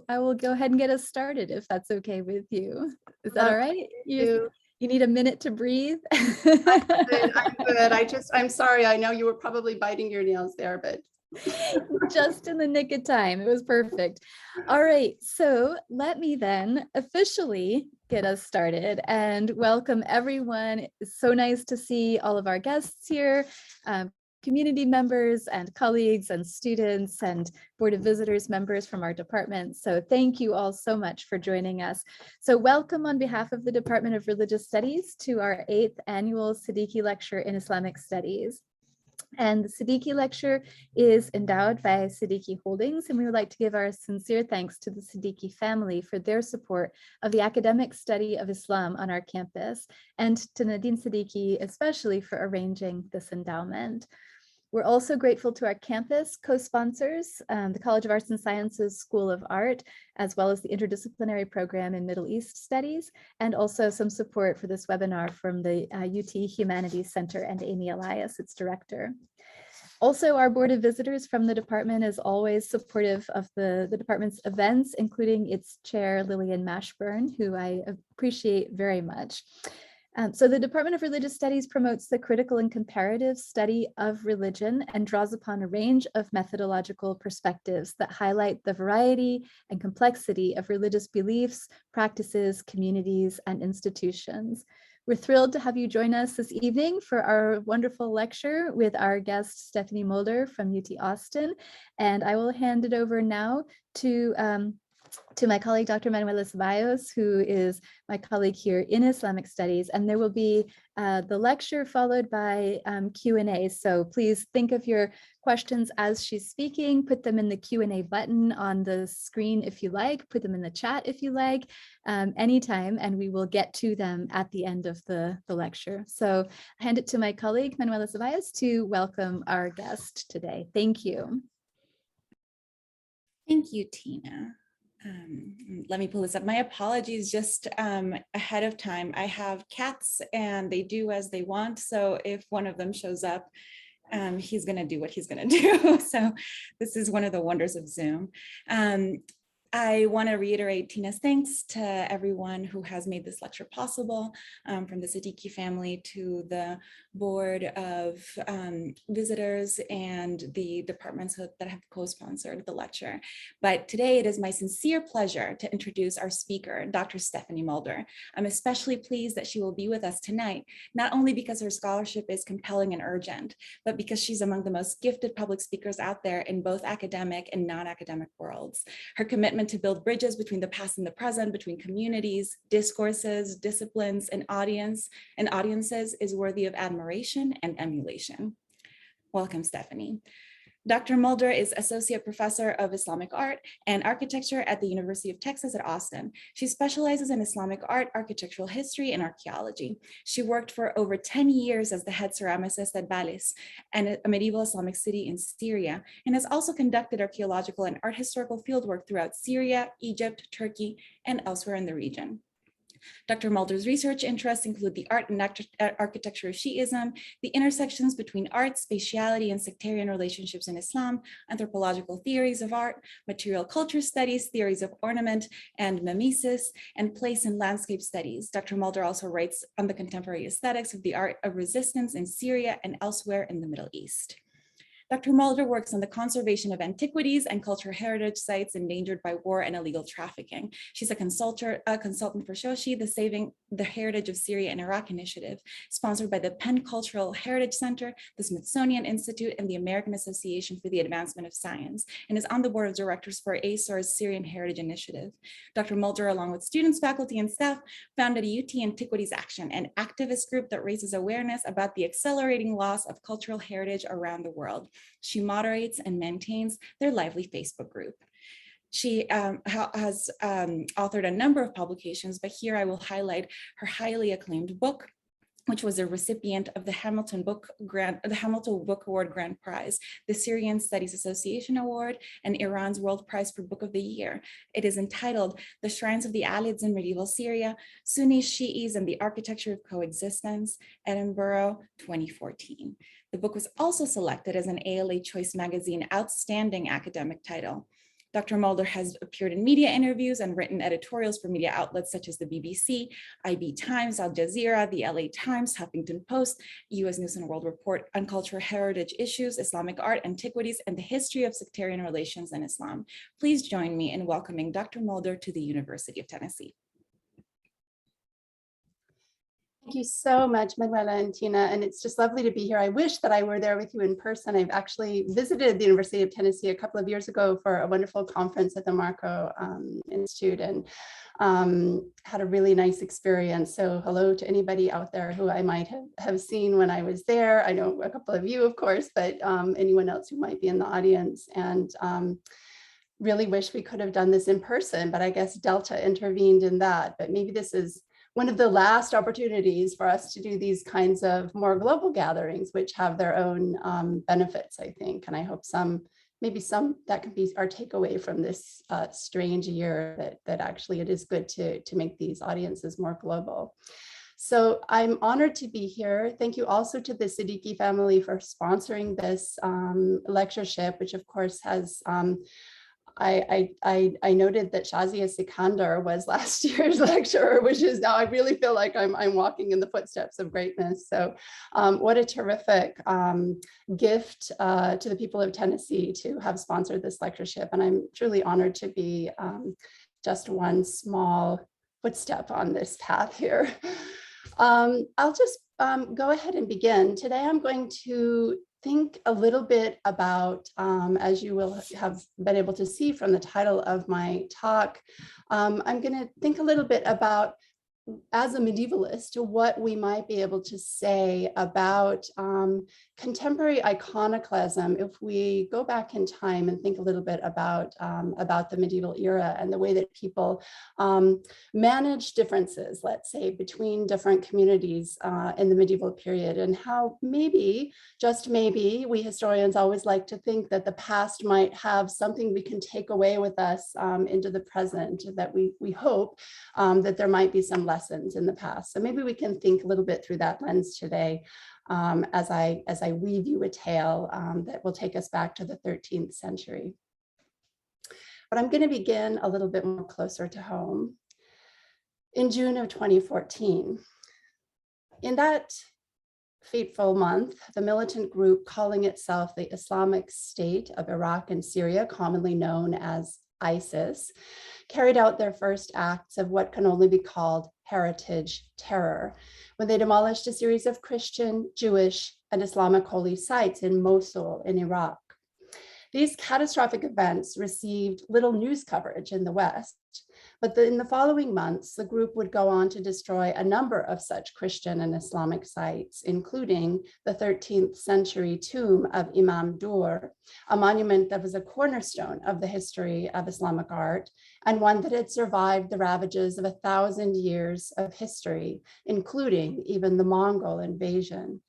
I will go ahead and get us started if that's okay with you. Is that all right? You. You need a minute to breathe? I'm good. I'm sorry. I know you were probably biting your nails there, but. Just in the nick of time. It was perfect. All right. So let me then officially get us started and welcome everyone. It's so nice to see all of our guests here. Community members and colleagues and students and Board of Visitors members from our department. So thank you all so much for joining us. So welcome on behalf of the Department of Religious Studies to our 8th annual Siddiqui Lecture in Islamic Studies. And the Siddiqui Lecture is endowed by Siddiqui Holdings, and we would like to give our sincere thanks to the Siddiqui family for their support of the academic study of Islam on our campus, and to Nadine Siddiqui especially for arranging this endowment. We're also grateful to our campus co-sponsors, the College of Arts and Sciences School of Art, as well as the Interdisciplinary Program in Middle East Studies, and also some support for this webinar from the UT Humanities Center and Amy Elias, its director. Also, our Board of Visitors from the department is always supportive of the department's events, including its chair, Lillian Mashburn, who I appreciate very much. So the Department of Religious Studies promotes the critical and comparative study of religion and draws upon a range of methodological perspectives that highlight the variety and complexity of religious beliefs, practices, communities, and institutions. We're thrilled to have you join us this evening for our wonderful lecture with our guest, Stephennie Mulder from UT Austin. And I will hand it over now to my colleague, Dr. Manuela Ceballos, who is my colleague here in Islamic Studies. And there will be the lecture followed by Q&A. So please think of your questions as she's speaking, put them in the Q&A button on the screen if you like, put them in the chat if you like, anytime, and we will get to them at the end of the lecture. So I hand it to my colleague, Manuela Ceballos, to welcome our guest today. Thank you. Thank you, Tina. Let me pull this up. My apologies just ahead of time. I have cats and they do as they want. So if one of them shows up, he's going to do what he's going to do. So this is one of the wonders of Zoom. I want to reiterate Tina's thanks to everyone who has made this lecture possible, from the Siddiqui family to the Board of Visitors and the departments that have co-sponsored the lecture. But today it is my sincere pleasure to introduce our speaker, Dr. Stephennie Mulder. I'm especially pleased that she will be with us tonight, not only because her scholarship is compelling and urgent, but because she's among the most gifted public speakers out there in both academic and non-academic worlds. Her commitment to build bridges between the past and the present, between communities, discourses, disciplines, and audiences is worthy of admiration and emulation. Welcome, Stephennie. Dr. Mulder is Associate Professor of Islamic Art and Architecture at the University of Texas at Austin. She specializes in Islamic art, architectural history, and archaeology. She worked for over 10 years as the head ceramicist at Balis, and a medieval Islamic city in Syria, and has also conducted archaeological and art historical fieldwork throughout Syria, Egypt, Turkey, and elsewhere in the region. Dr. Mulder's research interests include the art and architecture of Shi'ism, the intersections between art, spatiality, and sectarian relationships in Islam, anthropological theories of art, material culture studies, theories of ornament and mimesis, and place and landscape studies. Dr. Mulder also writes on the contemporary aesthetics of the art of resistance in Syria and elsewhere in the Middle East. Dr. Mulder works on the conservation of antiquities and cultural heritage sites endangered by war and illegal trafficking. She's a consultant for Shoshi, the Saving the Heritage of Syria and Iraq initiative, sponsored by the Penn Cultural Heritage Center, the Smithsonian Institute, and the American Association for the Advancement of Science, and is on the board of directors for ASOR's Syrian Heritage Initiative. Dr. Mulder, along with students, faculty, and staff, founded a UT Antiquities Action, an activist group that raises awareness about the accelerating loss of cultural heritage around the world. She moderates and maintains their lively Facebook group. She has authored a number of publications, but here I will highlight her highly acclaimed book, which was a recipient of the Hamilton Book Award Grand Prize, the Syrian Studies Association Award, and Iran's World Prize for Book of the Year. It is entitled The Shrines of the Alids in Medieval Syria, Sunnis, Shi'is, and the Architecture of Coexistence, Edinburgh, 2014. The book was also selected as an ALA Choice Magazine Outstanding Academic Title. Dr. Mulder has appeared in media interviews and written editorials for media outlets such as the BBC, IB Times, Al Jazeera, the LA Times, Huffington Post, US News and World Report on cultural heritage issues, Islamic art, antiquities, and the history of sectarian relations in Islam. Please join me in welcoming Dr. Mulder to the University of Tennessee. Thank you so much, Manuela and Tina, and it's just lovely to be here. I wish that I were there with you in person. I've actually visited the University of Tennessee a couple of years ago for a wonderful conference at the Marco Institute, and had a really nice experience. So hello to anybody out there who I might have seen when I was there. I know a couple of you, of course, but anyone else who might be in the audience. And really wish we could have done this in person, but I guess Delta intervened in that. But maybe this is one of the last opportunities for us to do these kinds of more global gatherings, which have their own benefits, I think. And I hope maybe some that can be our takeaway from this strange year, that actually it is good to make these audiences more global. So I'm honored to be here. Thank you also to the Siddiqui family for sponsoring this lectureship, which of course has I noted that Shazia Sikandar was last year's lecturer, which is now I really feel like I'm walking in the footsteps of greatness. So what a terrific gift to the people of Tennessee to have sponsored this lectureship. And I'm truly honored to be just one small footstep on this path here. I'll just go ahead and begin. Today I'm going to think a little bit about, as you will have been able to see from the title of my talk, I'm going to think a little bit about, as a medievalist, what we might be able to say about contemporary iconoclasm if we go back in time and think a little bit about the medieval era and the way that people manage differences, let's say, between different communities in the medieval period, and how maybe, just maybe, we historians always like to think that the past might have something we can take away with us into the present, that we hope that there might be some lessons in the past. So maybe we can think a little bit through that lens today as I weave you a tale that will take us back to the 13th century. But I'm going to begin a little bit more closer to home. In June of 2014, in that fateful month, the militant group calling itself the Islamic State of Iraq and Syria, commonly known as ISIS, carried out their first acts of what can only be called heritage terror, when they demolished a series of Christian, Jewish, and Islamic holy sites in Mosul in Iraq. These catastrophic events received little news coverage in the West, but in the following months, the group would go on to destroy a number of such Christian and Islamic sites, including the 13th century tomb of Imam Dur, a monument that was a cornerstone of the history of Islamic art, and one that had survived the ravages of 1,000 years of history, including even the Mongol invasion.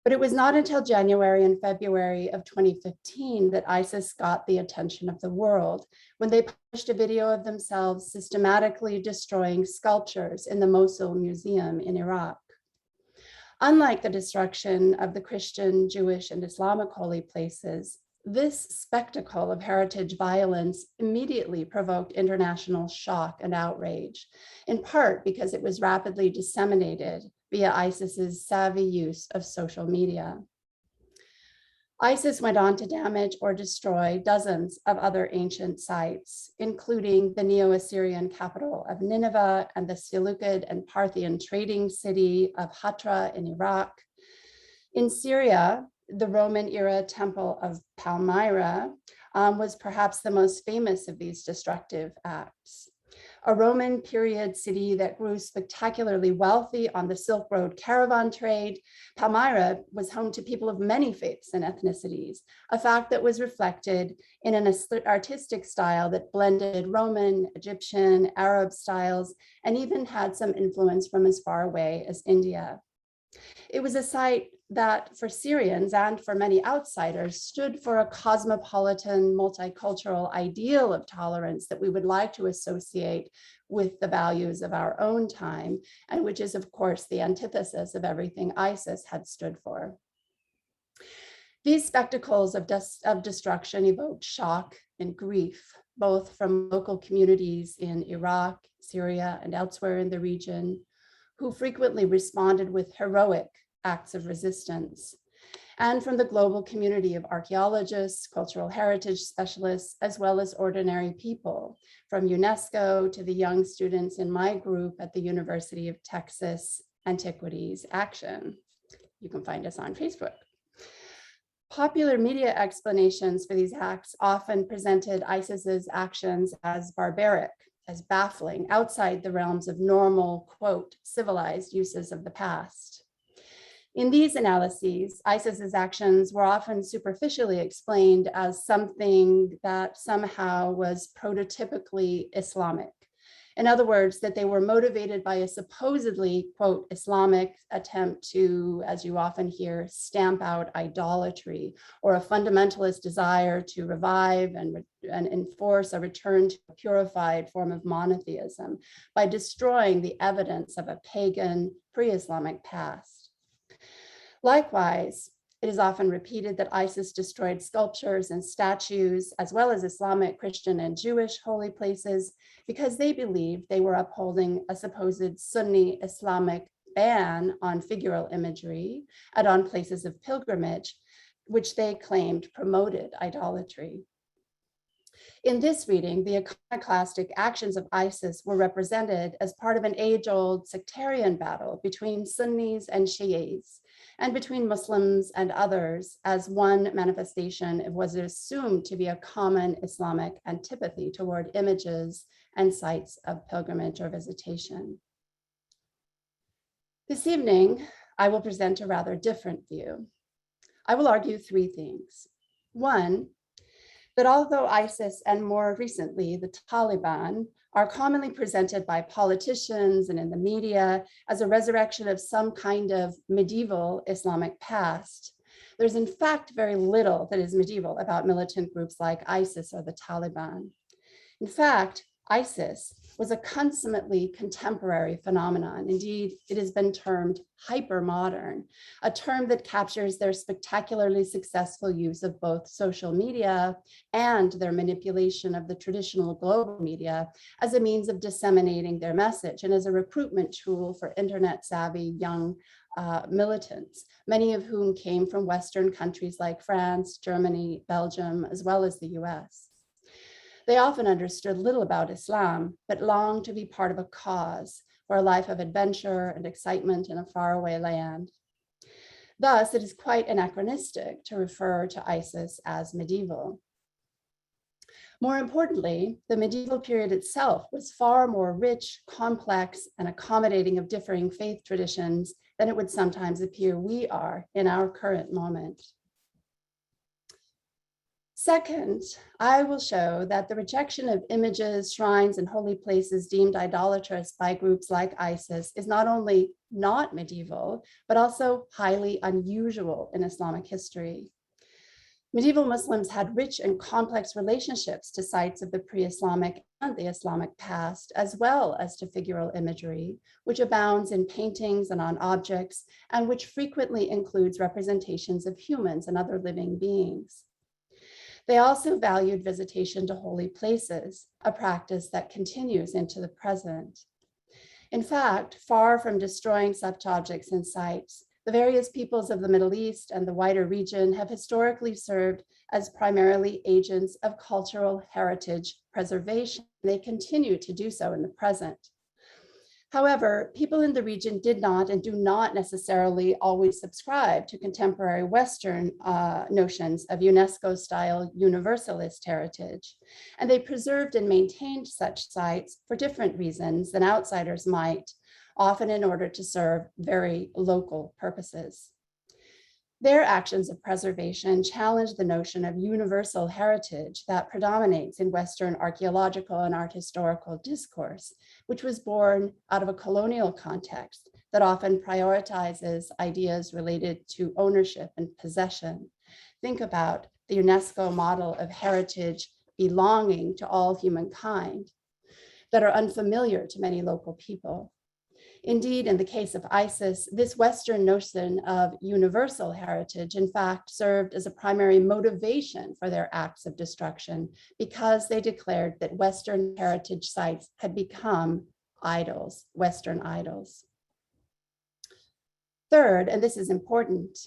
But it was not until January and February of 2015 that ISIS got the attention of the world, when they published a video of themselves systematically destroying sculptures in the Mosul Museum in Iraq. Unlike the destruction of the Christian, Jewish, and Islamic holy places, this spectacle of heritage violence immediately provoked international shock and outrage, in part because it was rapidly disseminated via ISIS's savvy use of social media. ISIS went on to damage or destroy dozens of other ancient sites, including the Neo-Assyrian capital of Nineveh and the Seleucid and Parthian trading city of Hatra in Iraq. In Syria, the Roman-era temple of Palmyra was perhaps the most famous of these destructive acts. A Roman period city that grew spectacularly wealthy on the Silk Road caravan trade, Palmyra was home to people of many faiths and ethnicities, a fact that was reflected in an artistic style that blended Roman, Egyptian, Arab styles, and even had some influence from as far away as India. It was a site that for Syrians and for many outsiders stood for a cosmopolitan, multicultural ideal of tolerance that we would like to associate with the values of our own time, and which is, of course, the antithesis of everything ISIS had stood for. These spectacles of destruction evoked shock in grief, both from local communities in Iraq, Syria, and elsewhere in the region, who frequently responded with heroic acts of resistance, and from the global community of archaeologists, cultural heritage specialists, as well as ordinary people, from UNESCO to the young students in my group at the University of Texas Antiquities Action. You can find us on Facebook. Popular media explanations for these acts often presented ISIS's actions as barbaric, as baffling, outside the realms of normal, quote, civilized uses of the past. In these analyses, ISIS's actions were often superficially explained as something that somehow was prototypically Islamic. In other words, that they were motivated by a supposedly, quote, Islamic attempt to, as you often hear, stamp out idolatry, or a fundamentalist desire to revive and enforce a return to a purified form of monotheism by destroying the evidence of a pagan, pre-Islamic past. Likewise, it is often repeated that ISIS destroyed sculptures and statues, as well as Islamic, Christian, and Jewish holy places, because they believed they were upholding a supposed Sunni Islamic ban on figural imagery and on places of pilgrimage, which they claimed promoted idolatry. In this reading, the iconoclastic actions of ISIS were represented as part of an age-old sectarian battle between Sunnis and Shias, and between Muslims and others, as one manifestation of what was assumed to be a common Islamic antipathy toward images and sites of pilgrimage or visitation. This evening, I will present a rather different view. I will argue three things. One, that although ISIS and more recently the Taliban are commonly presented by politicians and in the media as a resurrection of some kind of medieval Islamic past, there's in fact very little that is medieval about militant groups like ISIS or the Taliban. In fact, ISIS was a consummately contemporary phenomenon. Indeed, it has been termed hypermodern, a term that captures their spectacularly successful use of both social media and their manipulation of the traditional global media as a means of disseminating their message and as a recruitment tool for internet-savvy young militants, many of whom came from Western countries like France, Germany, Belgium, as well as the US. They often understood little about Islam, but longed to be part of a cause for a life of adventure and excitement in a faraway land. Thus, it is quite anachronistic to refer to ISIS as medieval. More importantly, the medieval period itself was far more rich, complex, and accommodating of differing faith traditions than it would sometimes appear we are in our current moment. Second, I will show that the rejection of images, shrines, and holy places deemed idolatrous by groups like ISIS is not only not medieval, but also highly unusual in Islamic history. Medieval Muslims had rich and complex relationships to sites of the pre-Islamic and the Islamic past, as well as to figural imagery, which abounds in paintings and on objects, and which frequently includes representations of humans and other living beings. They also valued visitation to holy places, a practice that continues into the present. In fact, far from destroying such objects and sites, the various peoples of the Middle East and the wider region have historically served as primarily agents of cultural heritage preservation. They continue to do so in the present. However, people in the region did not and do not necessarily always subscribe to contemporary Western notions of UNESCO-style universalist heritage, and they preserved and maintained such sites for different reasons than outsiders might, often in order to serve very local purposes. Their actions of preservation challenge the notion of universal heritage that predominates in Western archaeological and art historical discourse, which was born out of a colonial context that often prioritizes ideas related to ownership and possession. Think about the UNESCO model of heritage belonging to all humankind that are unfamiliar to many local people. Indeed, in the case of ISIS, this Western notion of universal heritage, in fact, served as a primary motivation for their acts of destruction because they declared that Western heritage sites had become idols, Western idols. Third, and this is important,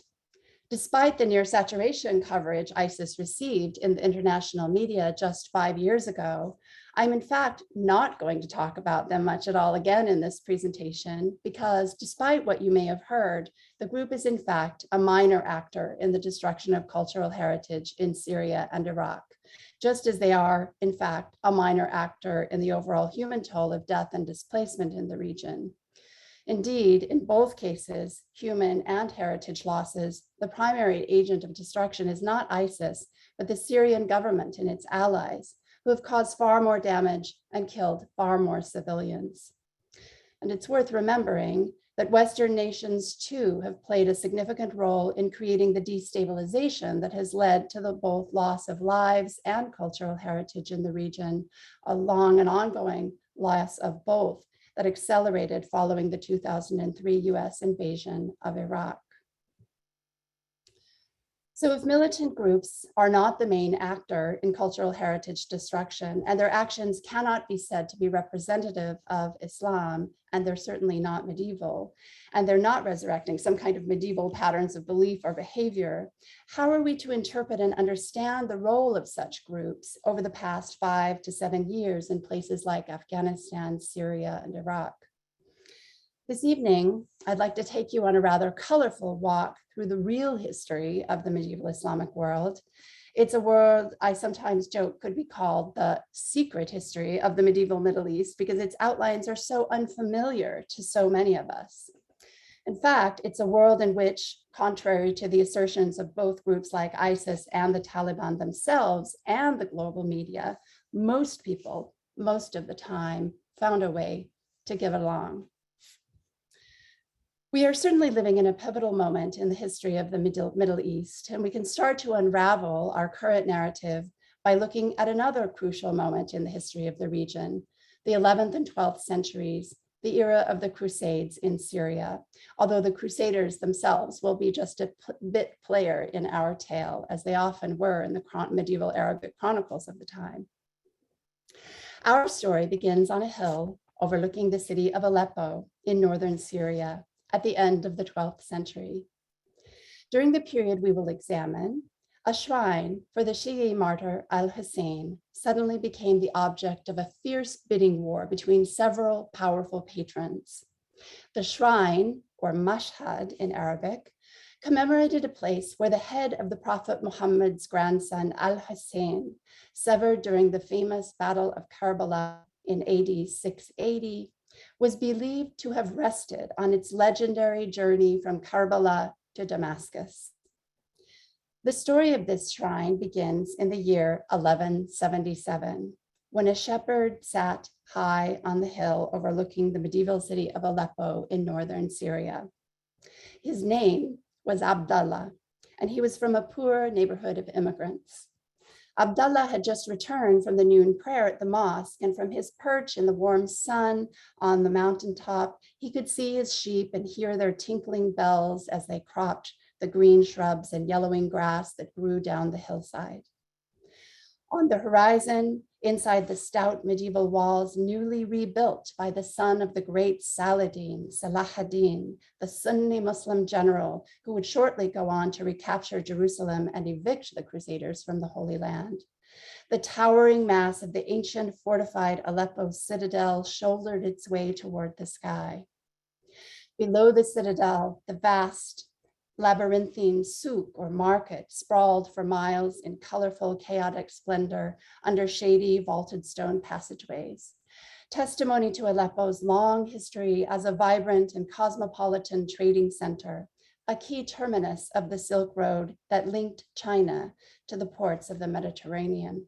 despite the near saturation coverage ISIS received in the international media just 5 years ago, I'm in fact not going to talk about them much at all again in this presentation because despite what you may have heard, the group is in fact a minor actor in the destruction of cultural heritage in Syria and Iraq, just as they are in fact a minor actor in the overall human toll of death and displacement in the region. Indeed, in both cases, human and heritage losses, the primary agent of destruction is not ISIS, but the Syrian government and its allies, who have caused far more damage and killed far more civilians. And it's worth remembering that Western nations too have played a significant role in creating the destabilization that has led to the both loss of lives and cultural heritage in the region, a long and ongoing loss of both that accelerated following the 2003 US invasion of Iraq. So if militant groups are not the main actor in cultural heritage destruction, and their actions cannot be said to be representative of Islam, and they're certainly not medieval, and they're not resurrecting some kind of medieval patterns of belief or behavior, how are we to interpret and understand the role of such groups over the past 5 to 7 years in places like Afghanistan, Syria, and Iraq? This evening, I'd like to take you on a rather colorful walk through the real history of the medieval Islamic world. It's a world I sometimes joke could be called the secret history of the medieval Middle East because its outlines are so unfamiliar to so many of us. In fact, it's a world in which, contrary to the assertions of both groups like ISIS and the Taliban themselves and the global media, most people, most of the time, found a way to get along. We are certainly living in a pivotal moment in the history of the Middle East, and we can start to unravel our current narrative by looking at another crucial moment in the history of the region, the 11th and 12th centuries, the era of the Crusades in Syria, although the Crusaders themselves will be just a bit player in our tale, as they often were in the medieval Arabic chronicles of the time. Our story begins on a hill overlooking the city of Aleppo in northern Syria, at the end of the 12th century. During the period we will examine, a shrine for the Shi'i martyr al-Hussein suddenly became the object of a fierce bidding war between several powerful patrons. The shrine, or mashhad in Arabic, commemorated a place where the head of the Prophet Muhammad's grandson al-Hussein, severed during the famous Battle of Karbala in AD 680, was believed to have rested on its legendary journey from Karbala to Damascus. The story of this shrine begins in the year 1177, when a shepherd sat high on the hill overlooking the medieval city of Aleppo in northern Syria. His name was Abdallah, and he was from a poor neighborhood of immigrants. Abdallah had just returned from the noon prayer at the mosque, and from his perch in the warm sun on the mountaintop, he could see his sheep and hear their tinkling bells as they cropped the green shrubs and yellowing grass that grew down the hillside. On the horizon, inside the stout medieval walls newly rebuilt by the son of the great Saladin, Salahuddin, the Sunni Muslim general who would shortly go on to recapture Jerusalem and evict the Crusaders from the Holy Land. The towering mass of the ancient fortified Aleppo citadel shouldered its way toward the sky. Below the citadel, the vast labyrinthine souk or market sprawled for miles in colorful, chaotic splendor under shady, vaulted stone passageways. Testimony to Aleppo's long history as a vibrant and cosmopolitan trading center, a key terminus of the Silk Road that linked China to the ports of the Mediterranean.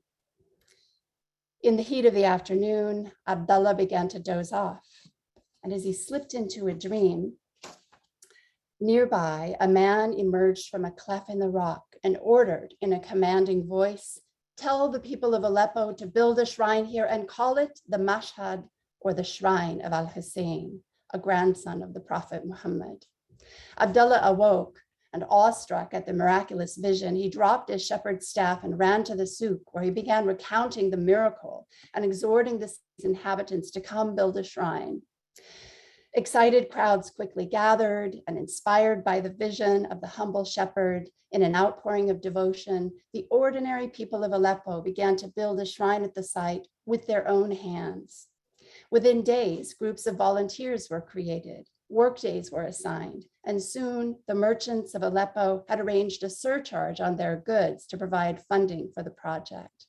In the heat of the afternoon, Abdallah began to doze off. And as he slipped into a dream, nearby, a man emerged from a cleft in the rock and ordered in a commanding voice, "Tell the people of Aleppo to build a shrine here and call it the Mashhad, or the Shrine of Al-Hussein, a grandson of the Prophet Muhammad. Abdullah awoke, and awestruck at the miraculous vision, he dropped his shepherd's staff and ran to the souk, where he began recounting the miracle and exhorting the inhabitants to come build a shrine. Excited crowds quickly gathered, and inspired by the vision of the humble shepherd, in an outpouring of devotion, the ordinary people of Aleppo began to build a shrine at the site with their own hands. Within days, groups of volunteers were created, workdays were assigned, and soon the merchants of Aleppo had arranged a surcharge on their goods to provide funding for the project.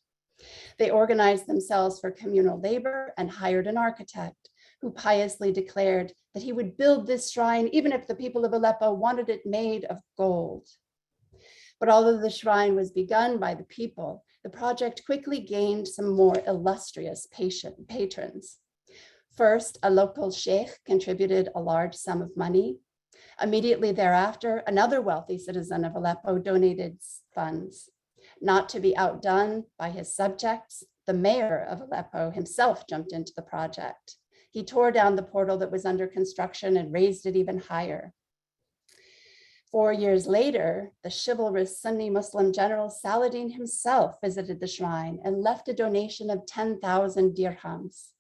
They organized themselves for communal labor and hired an architect, who piously declared that he would build this shrine even if the people of Aleppo wanted it made of gold. But although the shrine was begun by the people, the project quickly gained some more illustrious patrons. First, a local sheikh contributed a large sum of money. Immediately thereafter, another wealthy citizen of Aleppo donated funds. Not to be outdone by his subjects, the mayor of Aleppo himself jumped into the project. He tore down the portal that was under construction and raised it even higher. 4 years later, the chivalrous Sunni Muslim general Saladin himself visited the shrine and left a donation of 10,000 dirhams.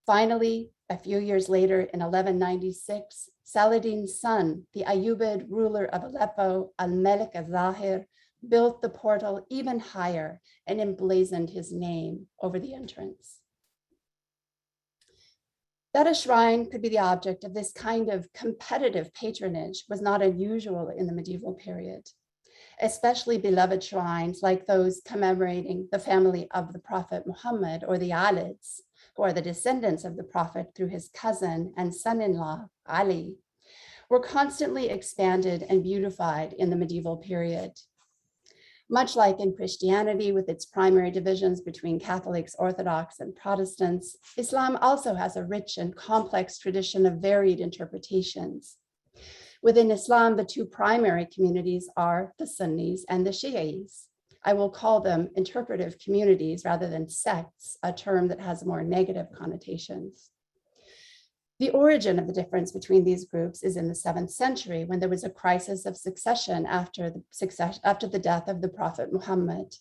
Finally, a few years later in 1196, Saladin's son, the Ayyubid ruler of Aleppo, Al-Malik al-Zahir, built the portal even higher and emblazoned his name over the entrance. That a shrine could be the object of this kind of competitive patronage was not unusual in the medieval period. Especially beloved shrines like those commemorating the family of the Prophet Muhammad, or the Alids, who are the descendants of the Prophet through his cousin and son-in-law, Ali, were constantly expanded and beautified in the medieval period. Much like in Christianity, with its primary divisions between Catholics, Orthodox, and Protestants, Islam also has a rich and complex tradition of varied interpretations. Within Islam, the two primary communities are the Sunnis and the Shi'is. I will call them interpretive communities rather than sects, a term that has more negative connotations. The origin of the difference between these groups is in the 7th century, when there was a crisis of succession after the death of the Prophet Muhammad.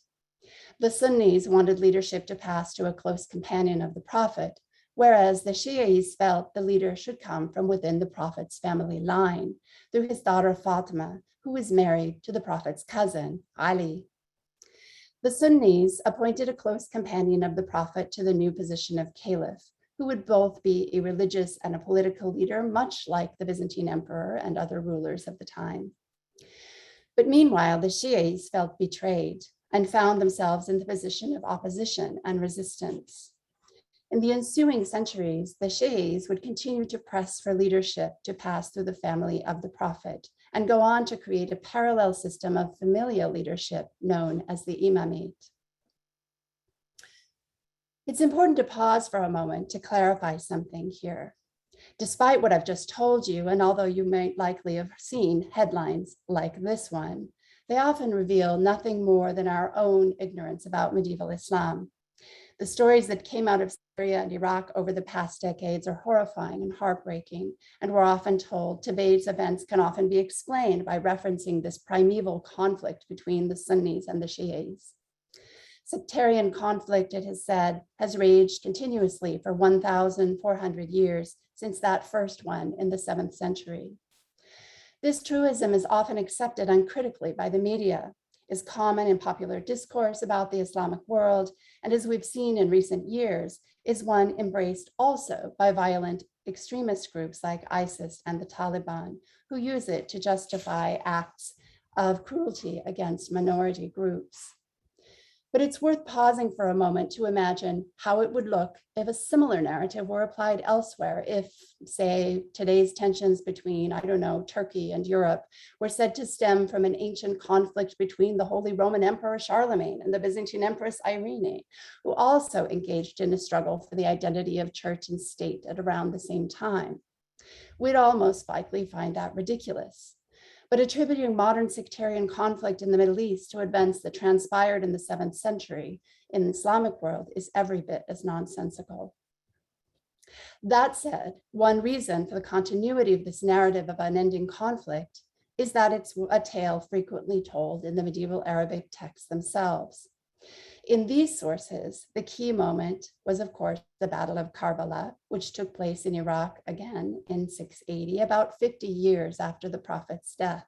The Sunnis wanted leadership to pass to a close companion of the Prophet, whereas the Shi'is felt the leader should come from within the Prophet's family line, through his daughter Fatima, who was married to the Prophet's cousin, Ali. The Sunnis appointed a close companion of the Prophet to the new position of caliph, who would both be a religious and a political leader, much like the Byzantine emperor and other rulers of the time. But meanwhile, the Shi'is felt betrayed and found themselves in the position of opposition and resistance. In the ensuing centuries, the Shi'is would continue to press for leadership to pass through the family of the Prophet and go on to create a parallel system of familial leadership known as the Imamate. It's important to pause for a moment to clarify something here. Despite what I've just told you, and although you may likely have seen headlines like this one, they often reveal nothing more than our own ignorance about medieval Islam. The stories that came out of Syria and Iraq over the past decades are horrifying and heartbreaking, and we're often told today's events can often be explained by referencing this primeval conflict between the Sunnis and the Shi'is. Sectarian conflict, it has said, has raged continuously for 1,400 years since that first one in the 7th century. This truism is often accepted uncritically by the media, is common in popular discourse about the Islamic world, and as we've seen in recent years, is one embraced also by violent extremist groups like ISIS and the Taliban, who use it to justify acts of cruelty against minority groups. But it's worth pausing for a moment to imagine how it would look if a similar narrative were applied elsewhere, if, say, today's tensions between, Turkey and Europe were said to stem from an ancient conflict between the Holy Roman Emperor Charlemagne and the Byzantine Empress Irene, who also engaged in a struggle for the identity of church and state at around the same time. We'd all most likely find that ridiculous. But attributing modern sectarian conflict in the Middle East to events that transpired in the 7th century in the Islamic world is every bit as nonsensical. That said, one reason for the continuity of this narrative of unending conflict is that it's a tale frequently told in the medieval Arabic texts themselves. In these sources, the key moment was, of course, the Battle of Karbala, which took place in Iraq again in 680, about 50 years after the Prophet's death.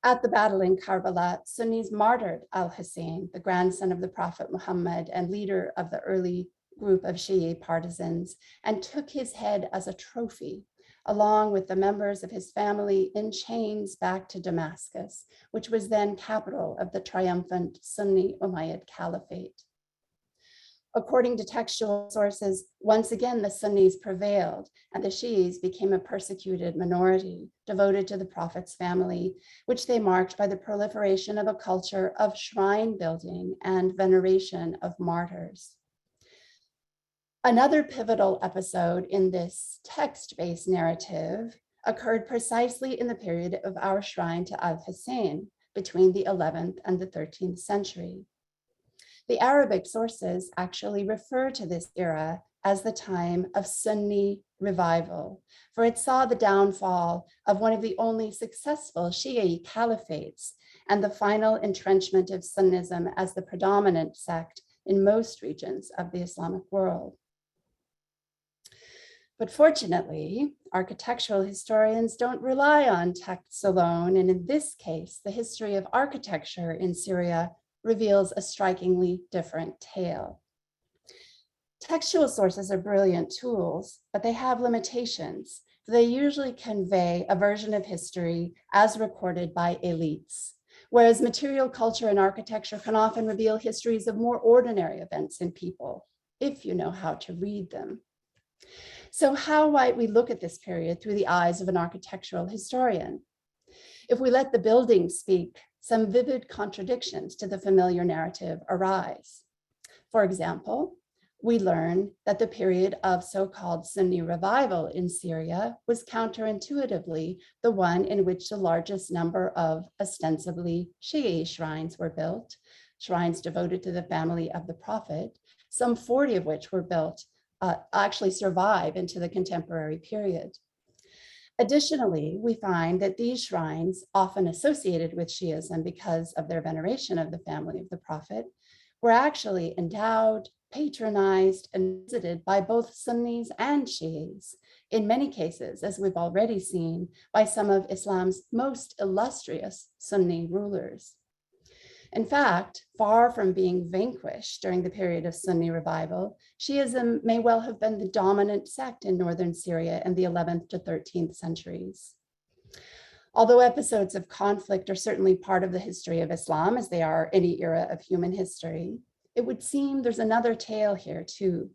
At the battle in Karbala, Sunnis martyred al-Hussein, the grandson of the Prophet Muhammad and leader of the early group of Shi'i partisans, and took his head as a trophy, along with the members of his family in chains back to Damascus, which was then capital of the triumphant Sunni Umayyad Caliphate. According to textual sources, once again, the Sunnis prevailed and the Shi'is became a persecuted minority devoted to the Prophet's family, which they marked by the proliferation of a culture of shrine building and veneration of martyrs. Another pivotal episode in this text-based narrative occurred precisely in the period of our shrine to Al-Hussein between the 11th and the 13th century. The Arabic sources actually refer to this era as the time of Sunni revival, for it saw the downfall of one of the only successful Shi'i caliphates and the final entrenchment of Sunnism as the predominant sect in most regions of the Islamic world. But fortunately, architectural historians don't rely on texts alone, and in this case, the history of architecture in Syria reveals a strikingly different tale. Textual sources are brilliant tools, but they have limitations. They usually convey a version of history as recorded by elites, whereas material culture and architecture can often reveal histories of more ordinary events and people, if you know how to read them. So how might we look at this period through the eyes of an architectural historian? If we let the buildings speak, some vivid contradictions to the familiar narrative arise. For example, we learn that the period of so-called Sunni revival in Syria was counterintuitively the one in which the largest number of ostensibly Shi'i shrines were built, shrines devoted to the family of the Prophet, some 40 of which were built, actually survive into the contemporary period. Additionally, we find that these shrines, often associated with Shi'ism because of their veneration of the family of the Prophet, were actually endowed, patronized, and visited by both Sunnis and Shi'is, in many cases, as we've already seen, by some of Islam's most illustrious Sunni rulers. In fact, far from being vanquished during the period of Sunni revival, Shi'ism may well have been the dominant sect in northern Syria in the 11th to 13th centuries. Although episodes of conflict are certainly part of the history of Islam, as they are any era of human history, it would seem there's another tale here too.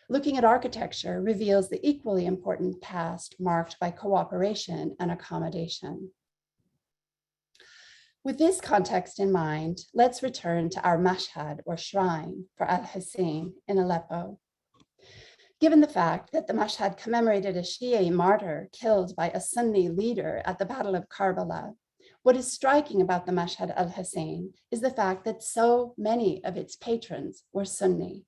Looking at architecture reveals the equally important past marked by cooperation and accommodation. With this context in mind, let's return to our mashhad or shrine for Al-Hussein in Aleppo. Given the fact that the mashhad commemorated a Shi'i martyr killed by a Sunni leader at the Battle of Karbala, what is striking about the mashhad Al-Hussein is the fact that so many of its patrons were Sunni.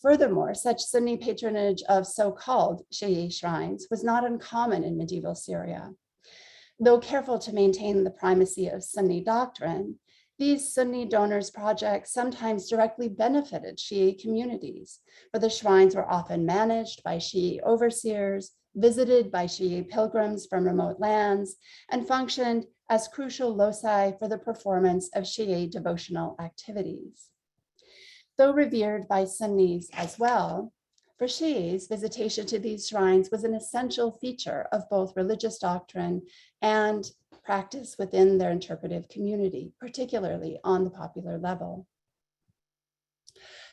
Furthermore, such Sunni patronage of so-called Shi'i shrines was not uncommon in medieval Syria. Though careful to maintain the primacy of Sunni doctrine, these Sunni donors' projects sometimes directly benefited Shi'i communities, for the shrines were often managed by Shi'i overseers, visited by Shi'i pilgrims from remote lands, and functioned as crucial loci for the performance of Shi'i devotional activities. Though revered by Sunnis as well, for Shi'is, visitation to these shrines was an essential feature of both religious doctrine and practice within their interpretive community, particularly on the popular level.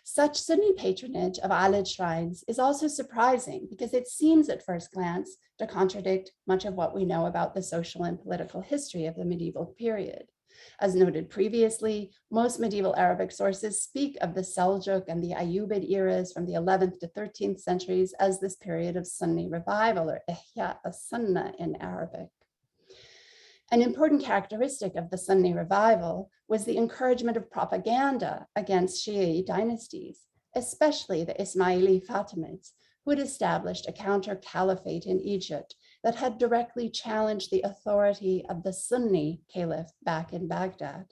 Such Sunni patronage of Alid shrines is also surprising because it seems at first glance to contradict much of what we know about the social and political history of the medieval period. As noted previously, most medieval Arabic sources speak of the Seljuk and the Ayyubid eras from the 11th to 13th centuries as this period of Sunni revival, or Ihya as-Sunnah in Arabic. An important characteristic of the Sunni revival was the encouragement of propaganda against Shi'i dynasties, especially the Ismaili Fatimids, who had established a counter-caliphate in Egypt that had directly challenged the authority of the Sunni caliph back in Baghdad.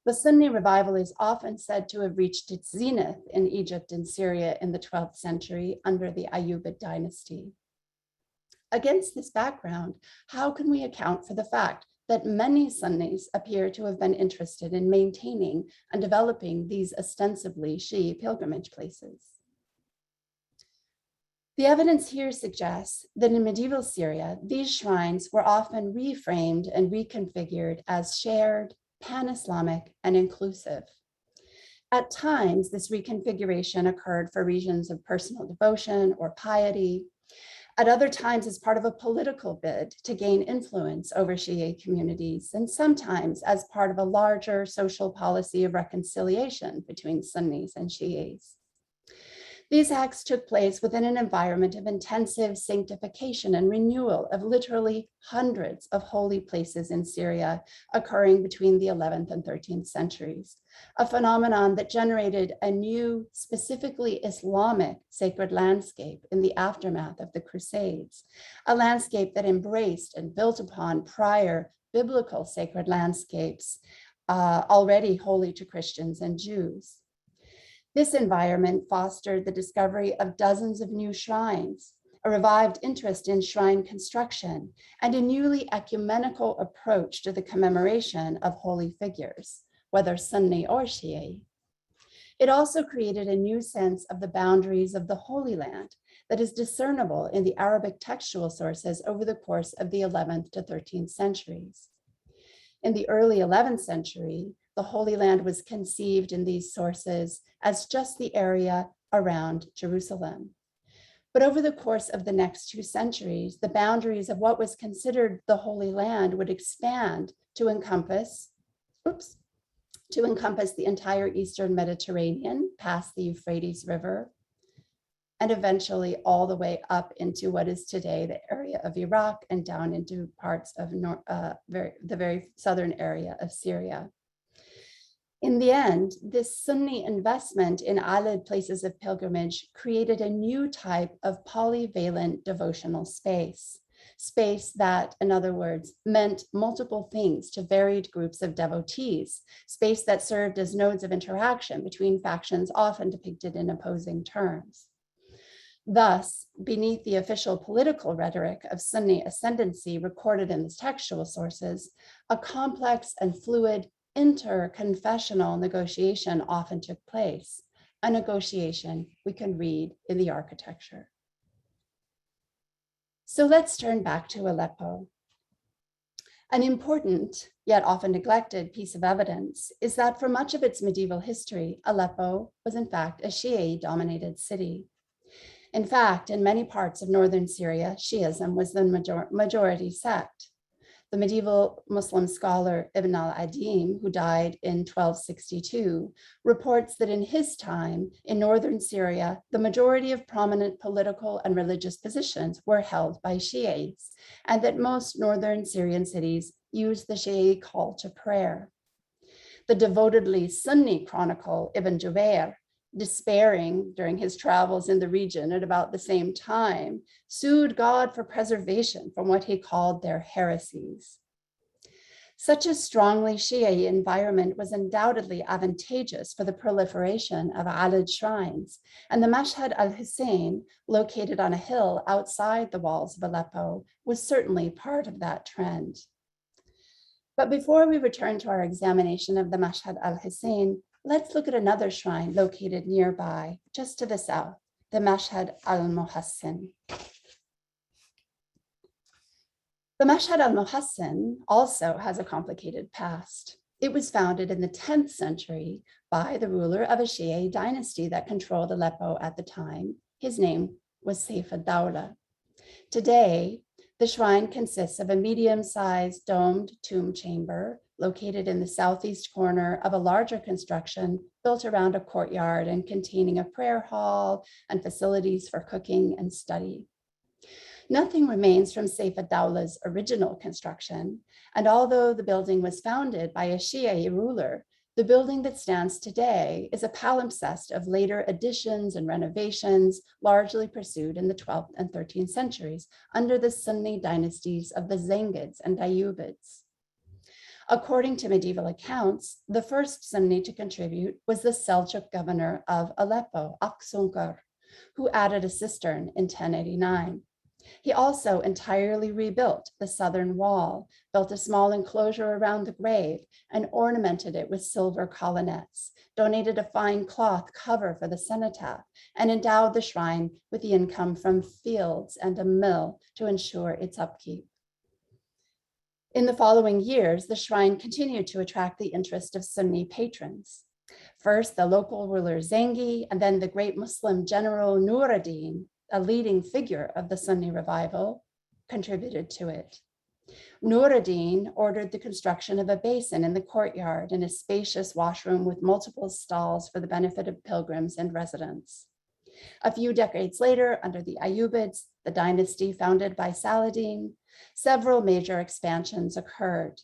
The Sunni revival is often said to have reached its zenith in Egypt and Syria in the 12th century under the Ayyubid dynasty. Against this background, how can we account for the fact that many Sunnis appear to have been interested in maintaining and developing these ostensibly Shi'i pilgrimage places? The evidence here suggests that in medieval Syria, these shrines were often reframed and reconfigured as shared, pan-Islamic, and inclusive. At times, this reconfiguration occurred for reasons of personal devotion or piety. At other times, as part of a political bid to gain influence over Shi'i communities, and sometimes as part of a larger social policy of reconciliation between Sunnis and Shi'is. These acts took place within an environment of intensive sanctification and renewal of literally hundreds of holy places in Syria occurring between the 11th and 13th centuries, a phenomenon that generated a new, specifically Islamic sacred landscape in the aftermath of the Crusades, a landscape that embraced and built upon prior biblical sacred landscapes already holy to Christians and Jews. This environment fostered the discovery of dozens of new shrines, a revived interest in shrine construction, and a newly ecumenical approach to the commemoration of holy figures, whether Sunni or Shi'i. It also created a new sense of the boundaries of the Holy Land that is discernible in the Arabic textual sources over the course of the 11th to 13th centuries. In the early 11th century, the Holy Land was conceived in these sources as just the area around Jerusalem. But over the course of the next 2 centuries, the boundaries of what was considered the Holy Land would expand to encompass the entire Eastern Mediterranean, past the Euphrates River, and eventually all the way up into what is today the area of Iraq and down into parts of the very southern area of Syria. In the end, this Sunni investment in alid places of pilgrimage created a new type of polyvalent devotional space that, in other words, meant multiple things to varied groups of devotees, space that served as nodes of interaction between factions often depicted in opposing terms. Thus, beneath the official political rhetoric of Sunni ascendancy recorded in the textual sources, a complex and fluid inter-confessional negotiation often took place, a negotiation we can read in the architecture. So let's turn back to Aleppo. An important, yet often neglected piece of evidence is that for much of its medieval history, Aleppo was in fact a Shi'i-dominated city. In fact, in many parts of northern Syria, Shi'ism was the majority sect. The medieval Muslim scholar Ibn al-Adim, who died in 1262, reports that in his time in northern Syria, the majority of prominent political and religious positions were held by Shi'is, and that most northern Syrian cities used the Shi'i call to prayer. The devotedly Sunni chronicle Ibn Jubayr, despairing during his travels in the region at about the same time, sued God for preservation from what he called their heresies. Such a strongly Shi'i environment was undoubtedly advantageous for the proliferation of alid shrines, and the Mashhad al-Hussein, located on a hill outside the walls of Aleppo, was certainly part of that trend. But before we return to our examination of the Mashhad al-Hussein, let's look at another shrine located nearby, just to the south, the Mashhad al-Muhassin. The Mashhad al-Muhassin also has a complicated past. It was founded in the 10th century by the ruler of a Shi'i dynasty that controlled Aleppo at the time. His name was Saif ad-Dawla. Today, the shrine consists of a medium-sized domed tomb chamber located in the southeast corner of a larger construction built around a courtyard and containing a prayer hall and facilities for cooking and study. Nothing remains from Saif ad-Dawla's original construction, and although the building was founded by a Shi'i ruler, The building that stands today is a palimpsest of later additions and renovations, largely pursued in the 12th and 13th centuries under the Sunni dynasties of the Zengids and Ayyubids. According to medieval accounts, the first Sunni to contribute was the Seljuk governor of Aleppo, Aksunkar, who added a cistern in 1089. He also entirely rebuilt the southern wall, built a small enclosure around the grave, and ornamented it with silver colonnettes, donated a fine cloth cover for the cenotaph, and endowed the shrine with the income from fields and a mill to ensure its upkeep. In the following years, the shrine continued to attract the interest of Sunni patrons. First, the local ruler Zengi, and then the great Muslim general Nur ad-Din, a leading figure of the Sunni revival, contributed to it. Nur ad-Din ordered the construction of a basin in the courtyard and a spacious washroom with multiple stalls for the benefit of pilgrims and residents. A few decades later, under the Ayyubids, the dynasty founded by Saladin, several major expansions occurred.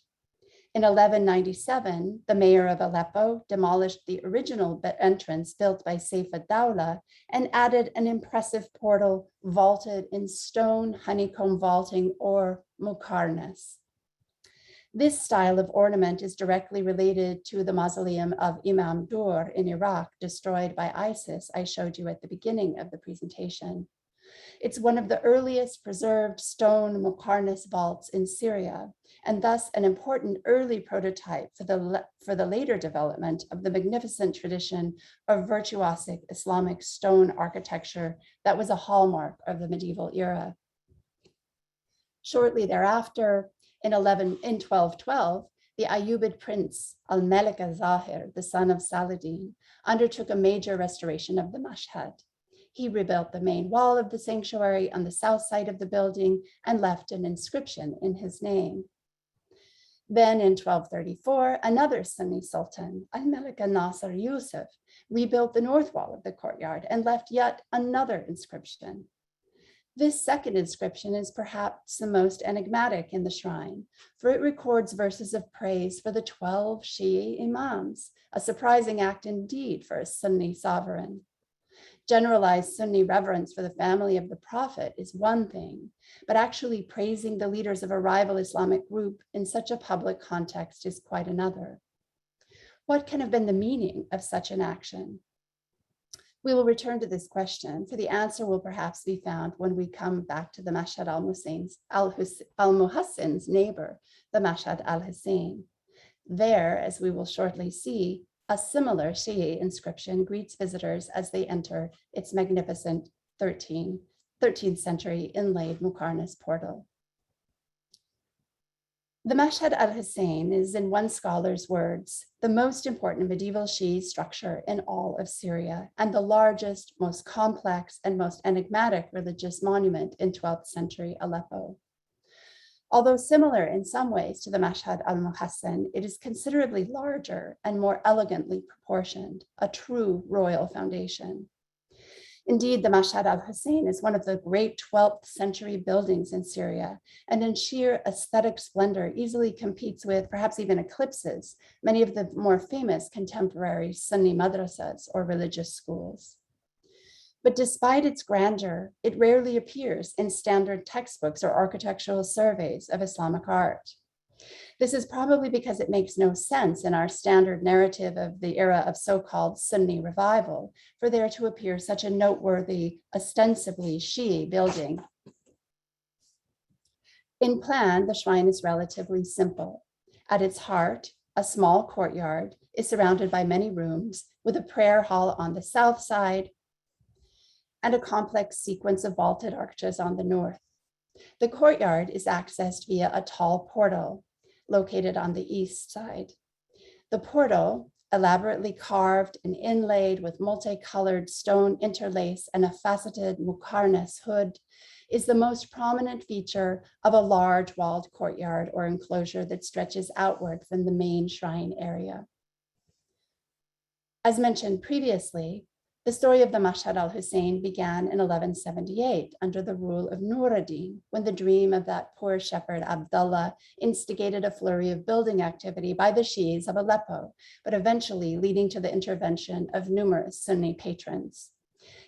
In 1197, the mayor of Aleppo demolished the original entrance built by Saif ad-Dawla and added an impressive portal vaulted in stone honeycomb vaulting or muqarnas. This style of ornament is directly related to the mausoleum of Imam Dur in Iraq, destroyed by ISIS, I showed you at the beginning of the presentation. It's one of the earliest preserved stone muqarnas vaults in Syria, and thus an important early prototype for the later development of the magnificent tradition of virtuosic Islamic stone architecture that was a hallmark of the medieval era. Shortly thereafter, in 1212, the Ayyubid prince Al-Malik al-Zahir, the son of Saladin, undertook a major restoration of the Mashhad. He rebuilt the main wall of the sanctuary on the south side of the building and left an inscription in his name. Then in 1234, another Sunni sultan, Al-Malik al-Nasir Yusuf, rebuilt the north wall of the courtyard and left yet another inscription. This second inscription is perhaps the most enigmatic in the shrine, for it records verses of praise for the 12 Shi'i imams, a surprising act indeed for a Sunni sovereign. Generalized Sunni reverence for the family of the Prophet is one thing, but actually praising the leaders of a rival Islamic group in such a public context is quite another. What can have been the meaning of such an action? We will return to this question, for the answer will perhaps be found when we come back to the Mashhad al-Muhassin's neighbor, the Mashhad al-Hussein. There, as we will shortly see, a similar Shi'i inscription greets visitors as they enter its magnificent 13th century inlaid muqarnas portal. The Mashhad al-Hussein is, in one scholar's words, the most important medieval Shi'i structure in all of Syria and the largest, most complex, and most enigmatic religious monument in 12th century Aleppo. Although similar in some ways to the Mashhad al-Muhassin, it is considerably larger and more elegantly proportioned, a true royal foundation. Indeed, the Mashhad al-Hussein is one of the great 12th century buildings in Syria, and in sheer aesthetic splendor easily competes with, perhaps even eclipses, many of the more famous contemporary Sunni madrasas or religious schools. But despite its grandeur, it rarely appears in standard textbooks or architectural surveys of Islamic art. This is probably because it makes no sense in our standard narrative of the era of so-called Sunni revival for there to appear such a noteworthy, ostensibly Shi'i building. In plan, the shrine is relatively simple. At its heart, a small courtyard is surrounded by many rooms with a prayer hall on the south side and a complex sequence of vaulted arches on the north. The courtyard is accessed via a tall portal located on the east side. The portal, elaborately carved and inlaid with multicolored stone interlace and a faceted muqarnas hood, is the most prominent feature of a large walled courtyard or enclosure that stretches outward from the main shrine area. As mentioned previously, The story of the Mashhad al-Hussein began in 1178 under the rule of Nur ad-Din, when the dream of that poor shepherd Abdullah instigated a flurry of building activity by the Shi'is of Aleppo, but eventually leading to the intervention of numerous Sunni patrons.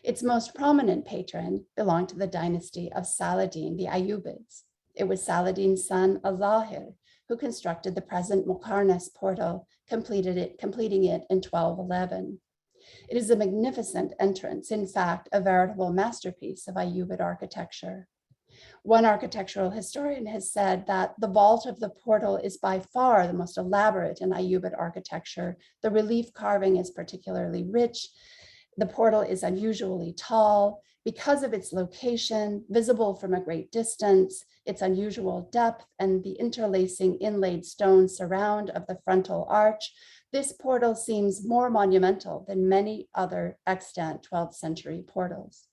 Its most prominent patron belonged to the dynasty of Saladin, the Ayyubids. It was Saladin's son Al-Zahir who constructed the present Muqarnas portal, completing it in 1211. It is a magnificent entrance, in fact, a veritable masterpiece of Ayyubid architecture. One architectural historian has said that the vault of the portal is by far the most elaborate in Ayyubid architecture. The relief carving is particularly rich. The portal is unusually tall. Because of its location, visible from a great distance, its unusual depth, and the interlacing inlaid stone surround of the frontal arch, this portal seems more monumental than many other extant 12th century portals.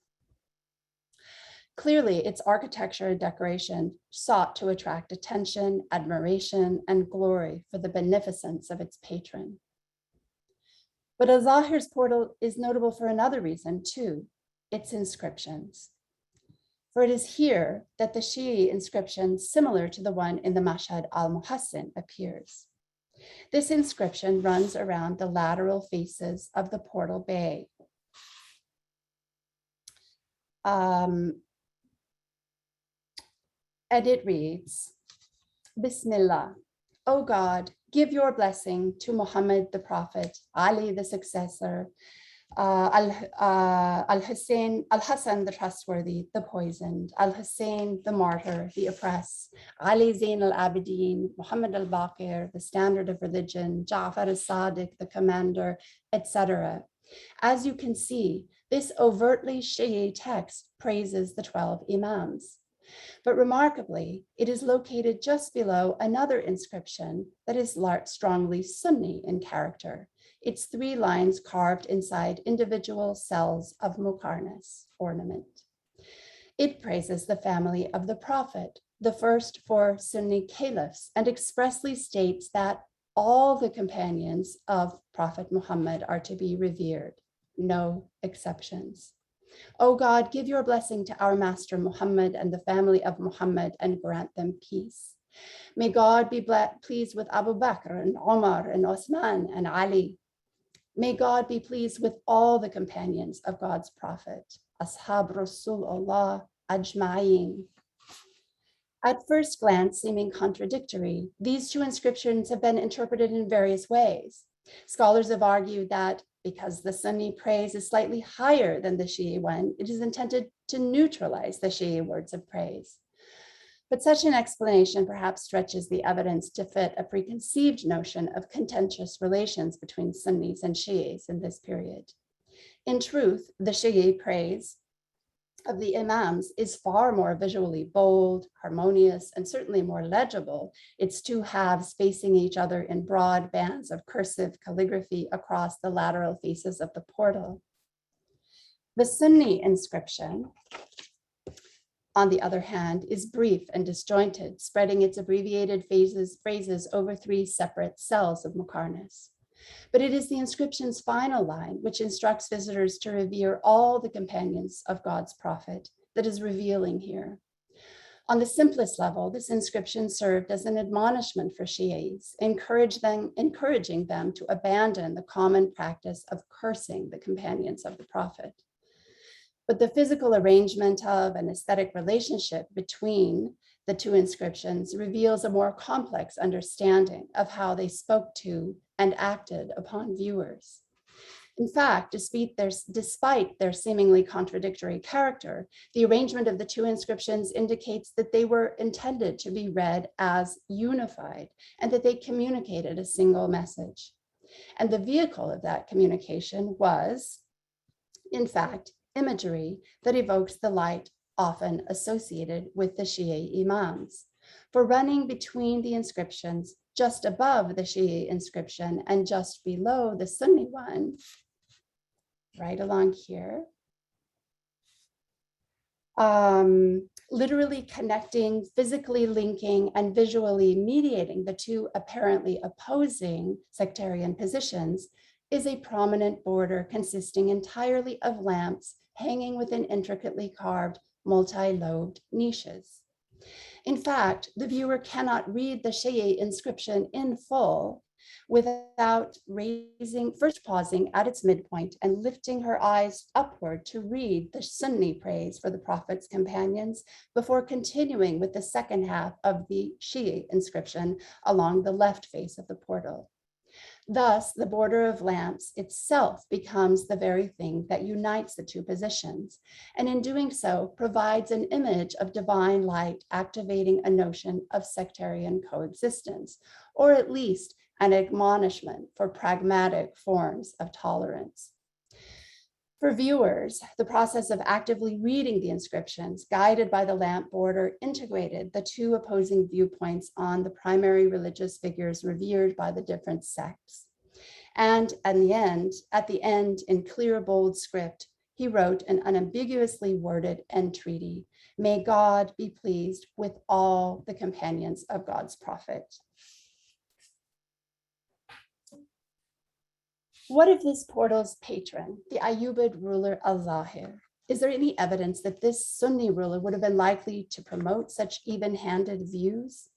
Clearly, its architecture and decoration sought to attract attention, admiration, and glory for the beneficence of its patron. But Al-Zahir's portal is notable for another reason too, its inscriptions. For it is here that the Shi'i inscription similar to the one in the Mashhad al-Muhassin appears. This inscription runs around the lateral faces of the portal bay. And it reads, Bismillah, O God, give your blessing to Muhammad the Prophet, Ali the successor, Al-Hussein, Al-Hassan the trustworthy, the poisoned, Al-Hussein the martyr, the oppressed, Ali Zain al-Abidin, Muhammad al-Baqir, the standard of religion, Ja'far al-Sadiq, the commander, etc. As you can see, this overtly Shi'i text praises the 12 Imams. But remarkably, it is located just below another inscription that is strongly Sunni in character. It's 3 lines carved inside individual cells of Muqarnas ornament. It praises the family of the Prophet, the first 4 Sunni caliphs, and expressly states that all the companions of Prophet Muhammad are to be revered, no exceptions. O God, give your blessing to our master Muhammad and the family of Muhammad and grant them peace. May God be pleased with Abu Bakr and Omar and Osman and Ali. May God be pleased with all the companions of God's prophet, Ashab Rasulullah Ajma'in. At first glance, seeming contradictory, these 2 inscriptions have been interpreted in various ways. Scholars have argued that because the Sunni praise is slightly higher than the Shi'i one, it is intended to neutralize the Shi'i words of praise. But such an explanation perhaps stretches the evidence to fit a preconceived notion of contentious relations between Sunnis and Shi'is in this period. In truth, the Shi'i praise of the Imams is far more visually bold, harmonious, and certainly more legible. Its 2 halves facing each other in broad bands of cursive calligraphy across the lateral faces of the portal. The Sunni inscription, on the other hand, is brief and disjointed, spreading its abbreviated phrases over 3 separate cells of Muqarnas. But it is the inscription's final line, which instructs visitors to revere all the companions of God's prophet, that is revealing here. On the simplest level, this inscription served as an admonishment for Shi'is, encouraging them to abandon the common practice of cursing the companions of the prophet. But the physical arrangement of an aesthetic relationship between the 2 inscriptions reveals a more complex understanding of how they spoke to and acted upon viewers. In fact, despite their seemingly contradictory character, the arrangement of the 2 inscriptions indicates that they were intended to be read as unified and that they communicated a single message. And the vehicle of that communication was, in fact, imagery that evokes the light often associated with the Shi'i Imams. For running between the inscriptions, just above the Shi'i inscription and just below the Sunni one, right along here, literally connecting, physically linking, and visually mediating the 2 apparently opposing sectarian positions, is a prominent border consisting entirely of lamps hanging within intricately carved, multi-lobed niches. In fact, the viewer cannot read the Shi'i inscription in full without first pausing at its midpoint and lifting her eyes upward to read the Sunni praise for the Prophet's companions before continuing with the second half of the Shi'i inscription along the left face of the portal. Thus, the border of lamps itself becomes the very thing that unites the two positions, and in doing so, provides an image of divine light activating a notion of sectarian coexistence, or at least an admonishment for pragmatic forms of tolerance. For viewers, the process of actively reading the inscriptions, guided by the lamp border, integrated the two opposing viewpoints on the primary religious figures revered by the different sects. And at the end, in clear, bold script, he wrote an unambiguously worded entreaty: "May God be pleased with all the companions of God's prophet." What of this portal's patron, the Ayyubid ruler al-Zahir? Is there any evidence that this Sunni ruler would have been likely to promote such even-handed views?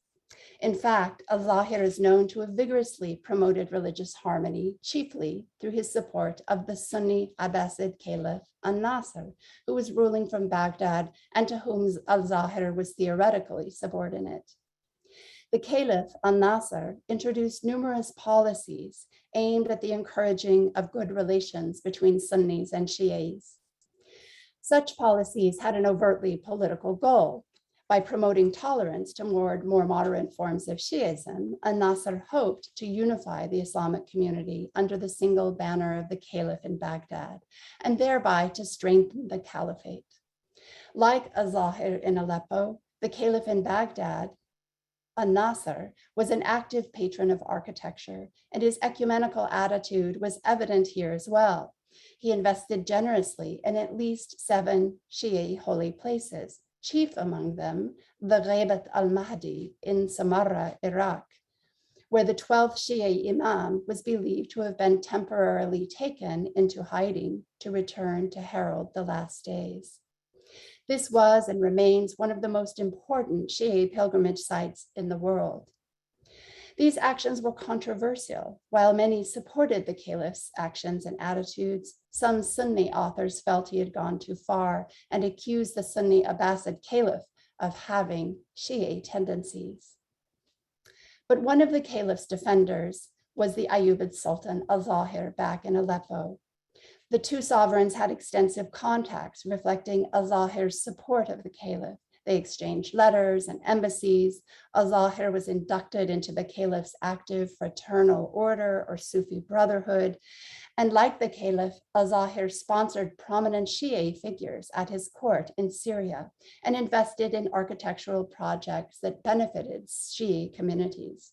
In fact, al-Zahir is known to have vigorously promoted religious harmony, chiefly through his support of the Sunni Abbasid Caliph al-Nasir, who was ruling from Baghdad and to whom al-Zahir was theoretically subordinate. The Caliph al-Nasir introduced numerous policies aimed at the encouraging of good relations between Sunnis and Shi'is. Such policies had an overtly political goal. By promoting tolerance toward more moderate forms of Shi'ism, al-Nasir hoped to unify the Islamic community under the single banner of the Caliph in Baghdad, and thereby to strengthen the caliphate. Like al-Zahir in Aleppo, the Caliph in Baghdad, al-Nasir, was an active patron of architecture, and his ecumenical attitude was evident here as well. He invested generously in at least 7 Shi'i holy places, chief among them the Ghaibat al-Mahdi in Samarra, Iraq, where the 12th Shi'i Imam was believed to have been temporarily taken into hiding to return to herald the last days. This was and remains one of the most important Shi'i pilgrimage sites in the world. These actions were controversial. While many supported the caliph's actions and attitudes, some Sunni authors felt he had gone too far and accused the Sunni Abbasid caliph of having Shi'i tendencies. But one of the caliph's defenders was the Ayyubid Sultan al-Zahir back in Aleppo. The two sovereigns had extensive contacts reflecting al-Zahir's support of the caliph. They exchanged letters and embassies. Al-Zahir was inducted into the caliph's active fraternal order or Sufi brotherhood. And like the caliph, al-Zahir sponsored prominent Shi'i figures at his court in Syria and invested in architectural projects that benefited Shi'i communities.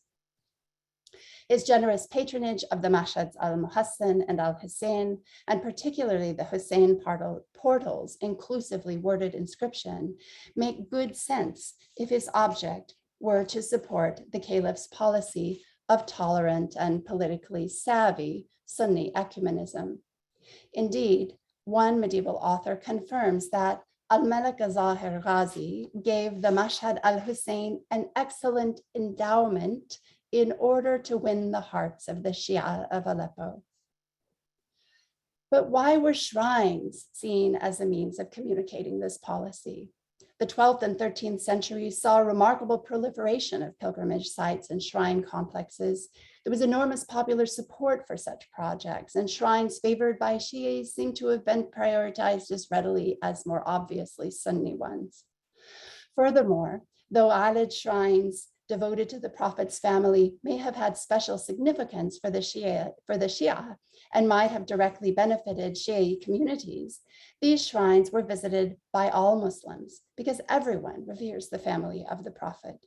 His generous patronage of the Mashhads al-Muhassin and al-Hussein, and particularly the Hussein portal's inclusively worded inscription, make good sense if his object were to support the caliph's policy of tolerant and politically savvy Sunni ecumenism. Indeed, one medieval author confirms that Al-Malik Zahir Ghazi gave the Mashhad al-Hussein an excellent endowment in order to win the hearts of the Shia of Aleppo. But why were shrines seen as a means of communicating this policy? The 12th and 13th centuries saw a remarkable proliferation of pilgrimage sites and shrine complexes. There was enormous popular support for such projects, and shrines favored by Shi'is seem to have been prioritized as readily as more obviously Sunni ones. Furthermore, though Alid shrines devoted to the Prophet's family may have had special significance for the Shia and might have directly benefited Shi'i communities, these shrines were visited by all Muslims because everyone reveres the family of the Prophet.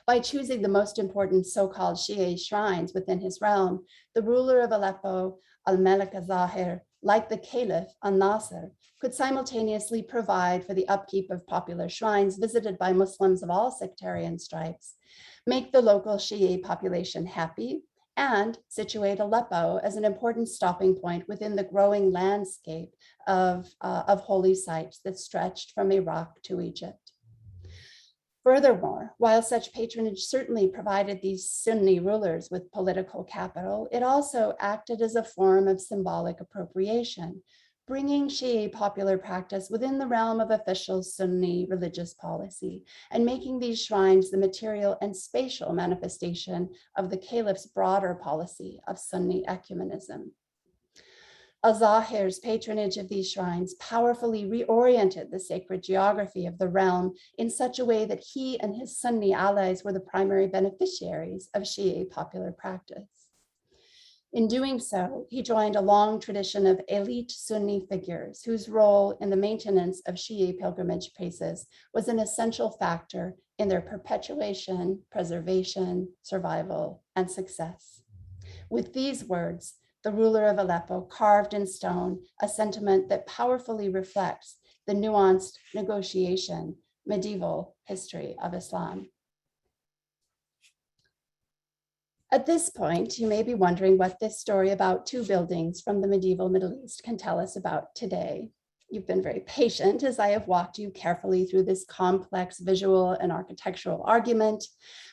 By choosing the most important so-called Shi'i shrines within his realm, the ruler of Aleppo, Al-Malik Zahir, like the Caliph al-Nasir, could simultaneously provide for the upkeep of popular shrines visited by Muslims of all sectarian stripes, make the local Shi'i population happy, and situate Aleppo as an important stopping point within the growing landscape of holy sites that stretched from Iraq to Egypt. Furthermore, while such patronage certainly provided these Sunni rulers with political capital, it also acted as a form of symbolic appropriation, bringing Shi'i popular practice within the realm of official Sunni religious policy and making these shrines the material and spatial manifestation of the caliph's broader policy of Sunni ecumenism. Al-Zahir's patronage of these shrines powerfully reoriented the sacred geography of the realm in such a way that he and his Sunni allies were the primary beneficiaries of Shi'i popular practice. In doing so, he joined a long tradition of elite Sunni figures whose role in the maintenance of Shi'i pilgrimage places was an essential factor in their perpetuation, preservation, survival, and success. With these words, the ruler of Aleppo carved in stone a sentiment that powerfully reflects the nuanced negotiation medieval history of Islam. At this point, you may be wondering what this story about two buildings from the medieval Middle East can tell us about today. You've been very patient as I have walked you carefully through this complex visual and architectural argument,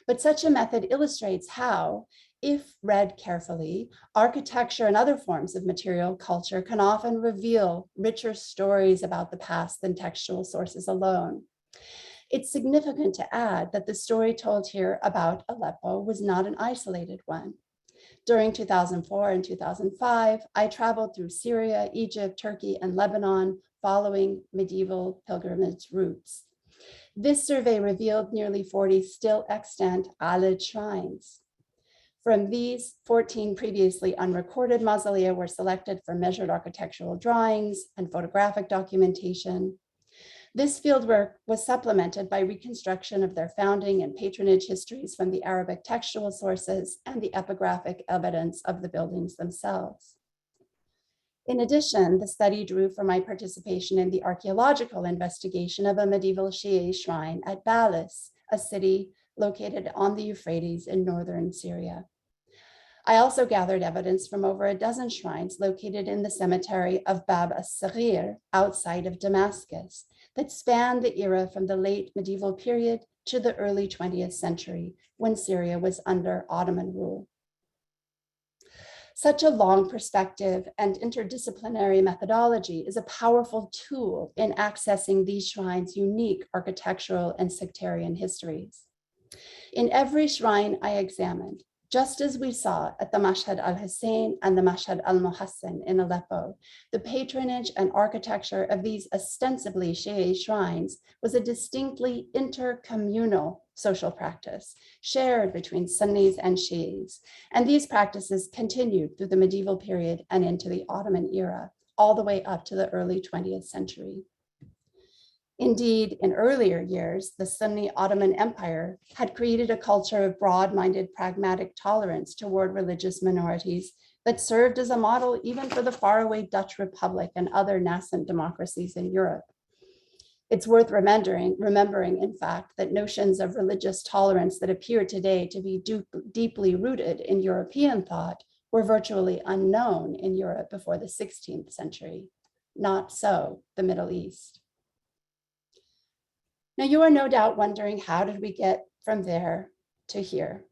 but such a method illustrates how, if read carefully, architecture and other forms of material culture can often reveal richer stories about the past than textual sources alone. It's significant to add that the story told here about Aleppo was not an isolated one. During 2004 and 2005, I traveled through Syria, Egypt, Turkey, and Lebanon, following medieval pilgrimage routes. This survey revealed nearly 40 still extant Alid shrines. From these, 14 previously unrecorded mausolea were selected for measured architectural drawings and photographic documentation. This fieldwork was supplemented by reconstruction of their founding and patronage histories from the Arabic textual sources and the epigraphic evidence of the buildings themselves. In addition, the study drew from my participation in the archaeological investigation of a medieval Shi'i shrine at Balis, a city located on the Euphrates in northern Syria. I also gathered evidence from over a dozen shrines located in the cemetery of Bab as-Saghir outside of Damascus that span the era from the late medieval period to the early 20th century when Syria was under Ottoman rule. Such a long perspective and interdisciplinary methodology is a powerful tool in accessing these shrines' unique architectural and sectarian histories. In every shrine I examined, just as we saw at the Mashhad al-Hussein and the Mashhad al-Muhassin in Aleppo, the patronage and architecture of these ostensibly Shi'i shrines was a distinctly intercommunal social practice shared between Sunnis and Shi'is. And these practices continued through the medieval period and into the Ottoman era, all the way up to the early 20th century. Indeed, in earlier years, the Sunni Ottoman Empire had created a culture of broad-minded pragmatic tolerance toward religious minorities that served as a model even for the faraway Dutch Republic and other nascent democracies in Europe. It's worth remembering, in fact, that notions of religious tolerance that appear today to be deeply rooted in European thought were virtually unknown in Europe before the 16th century. Not so the Middle East. Now, you are no doubt wondering, how did we get from there to here?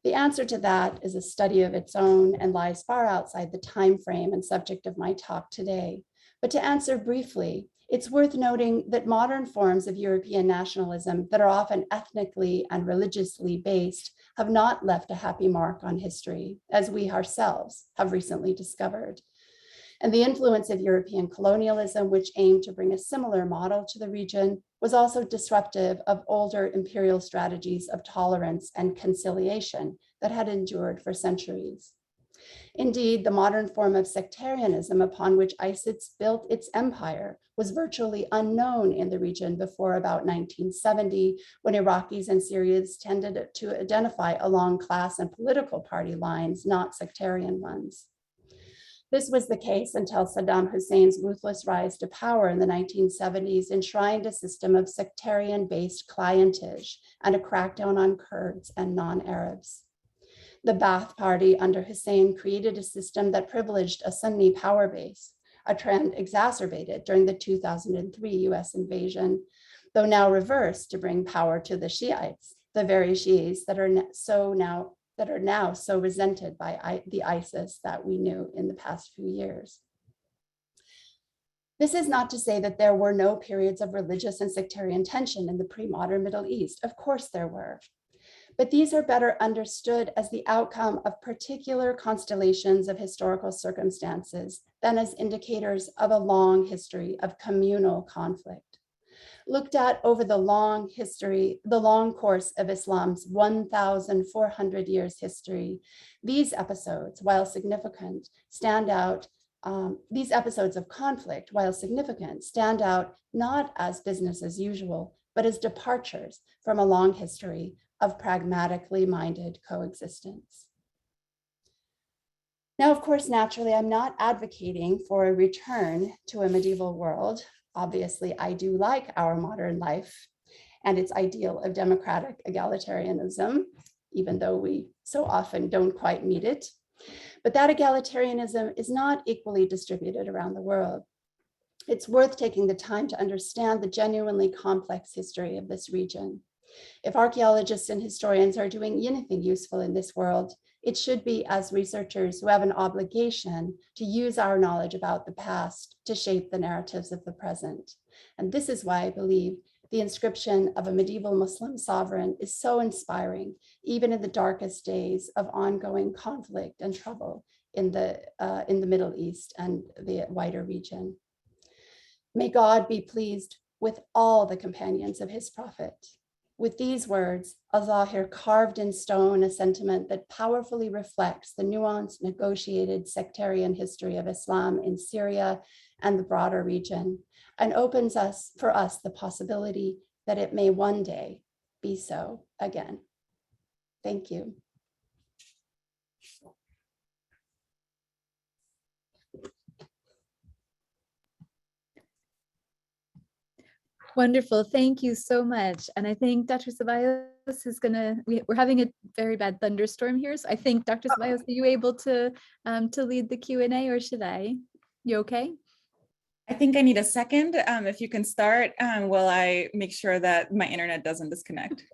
The answer to that is a study of its own and lies far outside the time frame and subject of my talk today. But to answer briefly, it's worth noting that modern forms of European nationalism that are often ethnically and religiously based have not left a happy mark on history, as we ourselves have recently discovered. And the influence of European colonialism, which aimed to bring a similar model to the region, was also disruptive of older imperial strategies of tolerance and conciliation that had endured for centuries. Indeed, the modern form of sectarianism upon which ISIS built its empire was virtually unknown in the region before about 1970, when Iraqis and Syrians tended to identify along class and political party lines, not sectarian ones. This was the case until Saddam Hussein's ruthless rise to power in the 1970s enshrined a system of sectarian-based clientage and a crackdown on Kurds and non-Arabs. The Ba'ath Party under Hussein created a system that privileged a Sunni power base, a trend exacerbated during the 2003 US invasion, though now reversed to bring power to the Shiites, the very Shiites that are now so resented by the ISIS that we knew in the past few years. This is not to say that there were no periods of religious and sectarian tension in the pre-modern Middle East. Of course there were. But these are better understood as the outcome of particular constellations of historical circumstances than as indicators of a long history of communal conflict. Looked at over the long course of Islam's 1,400 years history, these episodes, while significant, stand out. These episodes of conflict, while significant, stand out not as business as usual, but as departures from a long history of pragmatically minded coexistence. Now, of course, naturally, I'm not advocating for a return to a medieval world. Obviously, I do like our modern life and its ideal of democratic egalitarianism, even though we so often don't quite meet it. But that egalitarianism is not equally distributed around the world. It's worth taking the time to understand the genuinely complex history of this region. If archaeologists and historians are doing anything useful in this world, it should be as researchers who have an obligation to use our knowledge about the past to shape the narratives of the present. And this is why I believe the inscription of a medieval Muslim sovereign is so inspiring, even in the darkest days of ongoing conflict and trouble in the Middle East and the wider region. May God be pleased with all the companions of his prophet. With these words, al-Zahir carved in stone a sentiment that powerfully reflects the nuanced, negotiated sectarian history of Islam in Syria and the broader region, and opens for us the possibility that it may one day be so again. Thank you. Wonderful. Thank you so much. And I think Dr. Ceballos is we're having a very bad thunderstorm here. So I think Dr. Ceballos, are you able to lead the Q&A, or should I? You okay? I think I need a second. If you can start, while I make sure that my internet doesn't disconnect.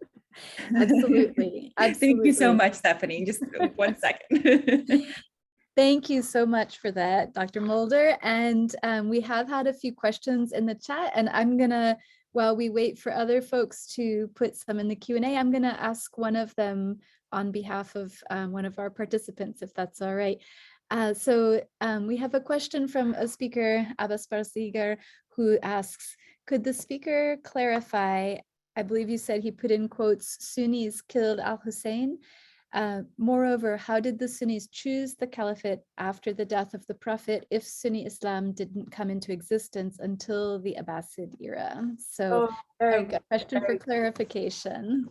Absolutely. Absolutely. Thank you so much, Stephennie. Just 1 second. Thank you so much for that, Dr. Mulder. And we have had a few questions in the chat, and I'm gonna, while we wait for other folks to put some in the Q&A, I'm gonna ask one of them on behalf of one of our participants, if that's all right. So we have a question from a speaker, Abbas Farsigar, who asks, could the speaker clarify, I believe you said he put in quotes, Sunnis killed al-Hussein. Moreover, how did the Sunnis choose the caliphate after the death of the prophet if Sunni Islam didn't come into existence until the Abbasid era? So very good. Question for clarification.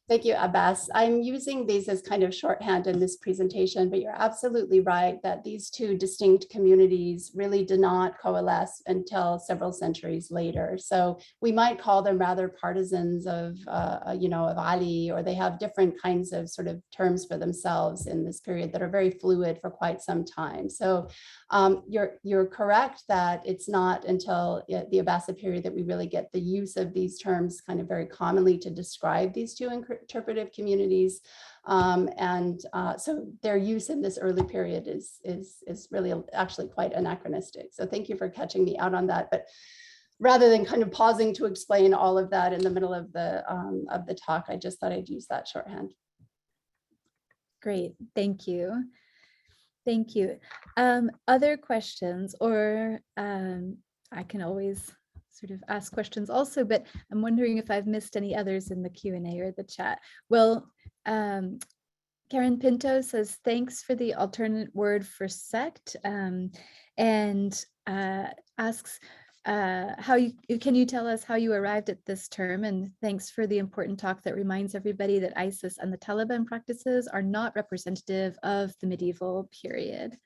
Thank you, Abbas. I'm using these as kind of shorthand in this presentation, but you're absolutely right that these two distinct communities really did not coalesce until several centuries later. So we might call them rather partisans of Ali, or they have different kinds of sort of terms for themselves in this period that are very fluid for quite some time. So you're correct that it's not until the Abbasid period that we really get the use of these terms kind of very commonly to describe these two interpretive communities, so their use in this early period is really actually quite anachronistic. So thank you for catching me out on that. But rather than kind of pausing to explain all of that in the middle of the talk, I just thought I'd use that shorthand. Great, thank you. Thank you. Other questions, or I can always sort of ask questions also, but I'm wondering if I've missed any others in the Q&A or the chat. Well, Karen Pinto says, thanks for the alternate word for sect, and asks, can you tell us how you arrived at this term? And thanks for the important talk that reminds everybody that ISIS and the Taliban practices are not representative of the medieval period.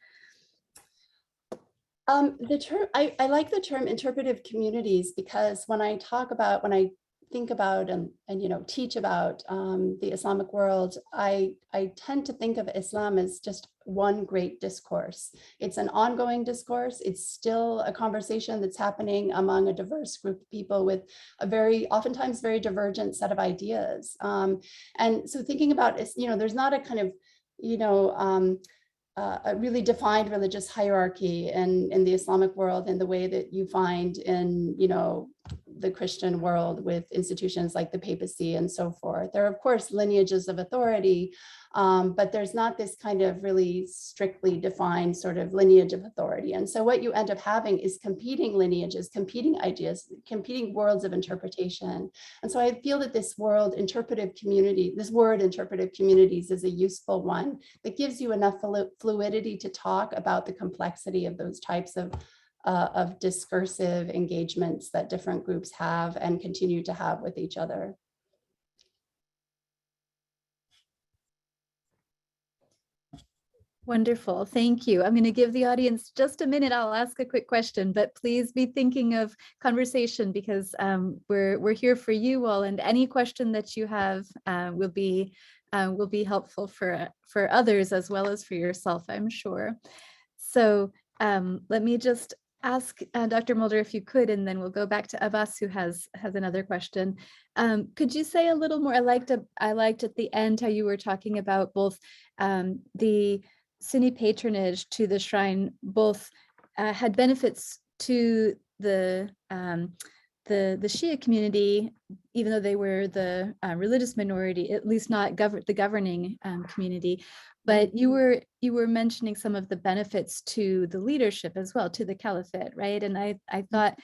The term, I like the term interpretive communities, because when I think about and teach about the Islamic world, I tend to think of Islam as just one great discourse. It's an ongoing discourse. It's still a conversation that's happening among a diverse group of people with a oftentimes very divergent set of ideas. And so thinking about it, there's not a kind of, a really defined religious hierarchy in the Islamic world in the way that you find in, the Christian world with institutions like the papacy and so forth. There are, of course, lineages of authority, but there's not this kind of really strictly defined sort of lineage of authority. And so what you end up having is competing lineages, competing ideas, competing worlds of interpretation. And so I feel that this word interpretive communities is a useful one that gives you enough fluidity to talk about the complexity of those types of discursive engagements that different groups have and continue to have with each other. Wonderful, thank you. I'm going to give the audience just a minute. I'll ask a quick question, but please be thinking of conversation because we're here for you all, and any question that you have will be helpful for others as well as for yourself, I'm sure. So let me just ask Dr. Mulder if you could, and then we'll go back to Abbas, who has another question. Could you say a little more? I liked at the end how you were talking about both the Sunni patronage to the shrine, both had benefits to the Shia community, even though they were the religious minority, at least not the governing community. But you were mentioning some of the benefits to the leadership as well, to the caliphate, right? And I thought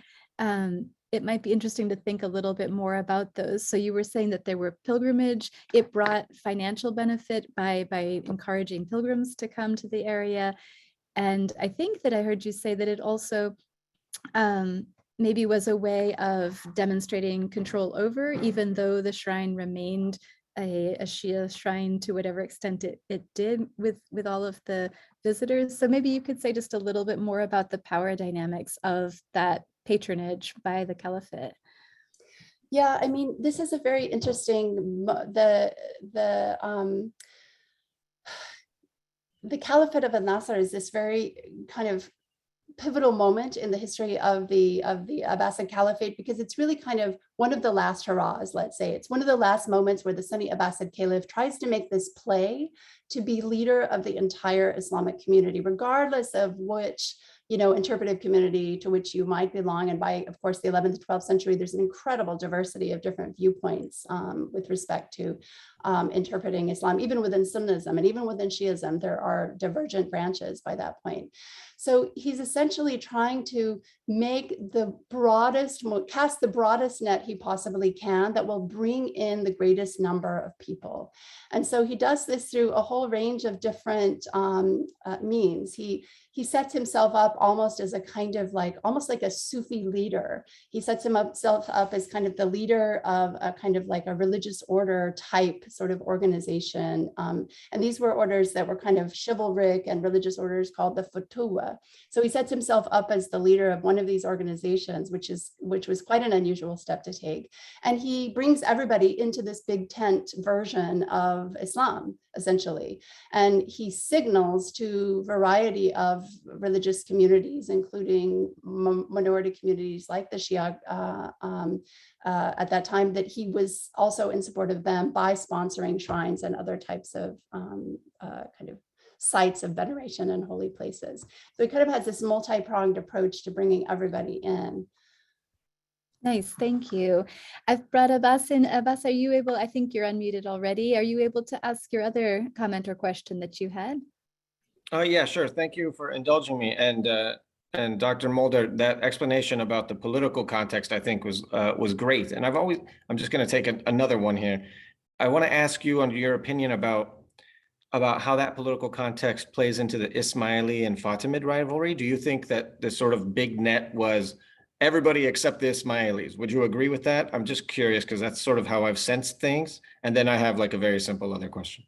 it might be interesting to think a little bit more about those. So you were saying that there were pilgrimage, it brought financial benefit by encouraging pilgrims to come to the area. And I think that I heard you say that it also maybe was a way of demonstrating control over, even though the shrine remained a Shia shrine to whatever extent it did with all of the visitors. So maybe you could say just a little bit more about the power dynamics of that patronage by the caliphate. Yeah, I mean, this is a very interesting, the Caliphate of al-Nasr is this very kind of pivotal moment in the history of the Abbasid Caliphate, because it's really kind of one of the last hurrahs, let's say. It's one of the last moments where the Sunni Abbasid Caliph tries to make this play to be leader of the entire Islamic community, regardless of which interpretive community to which you might belong. And by, of course, the 11th to 12th century, there's an incredible diversity of different viewpoints with respect to interpreting Islam. Even within Sunnism and even within Shiism, there are divergent branches by that point. So he's essentially trying to make cast the broadest net he possibly can that will bring in the greatest number of people. And so he does this through a whole range of different means. He sets himself up almost as a kind of almost like a Sufi leader. He sets himself up as kind of the leader of a kind of like a religious order type sort of organization. And these were orders that were kind of chivalric and religious orders called the Futuwa. So he sets himself up as the leader of one of these organizations, which was quite an unusual step to take. And he brings everybody into this big tent version of Islam, essentially. And he signals to a variety of religious communities, including minority communities like the Shia at that time, that he was also in support of them by sponsoring shrines and other types of kind of sites of veneration and holy places. So he kind of has this multi-pronged approach to bringing everybody in. Nice, thank you. I've brought Abbas in. Abbas, are you able, I think you're unmuted already. Are you able to ask your other comment or question that you had? Oh, yeah, sure. Thank you for indulging me. And Dr. Mulder, that explanation about the political context, I think was great. And I'm just going to take another one here. I want to ask you on your opinion about how that political context plays into the Ismaili and Fatimid rivalry. Do you think that the sort of big net was everybody except the Ismailis? Would you agree with that? I'm just curious because that's sort of how I've sensed things. And then I have like a very simple other question.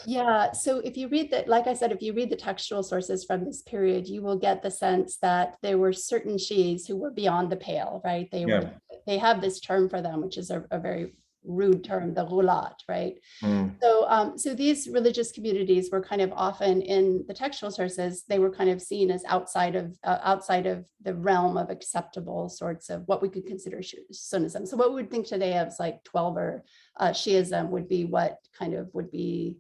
Yeah, so if you read that, like I said, if you read the textual sources from this period, you will get the sense that there were certain Shias who were beyond the pale, right? They were they have this term for them, which is a very rude term, the ghulat, right? Mm. So these religious communities were kind of often in the textual sources, they were kind of seen as outside of the realm of acceptable sorts of what we could consider Sunnism. So what we would think today of like 12er Shiism would be what kind of would be,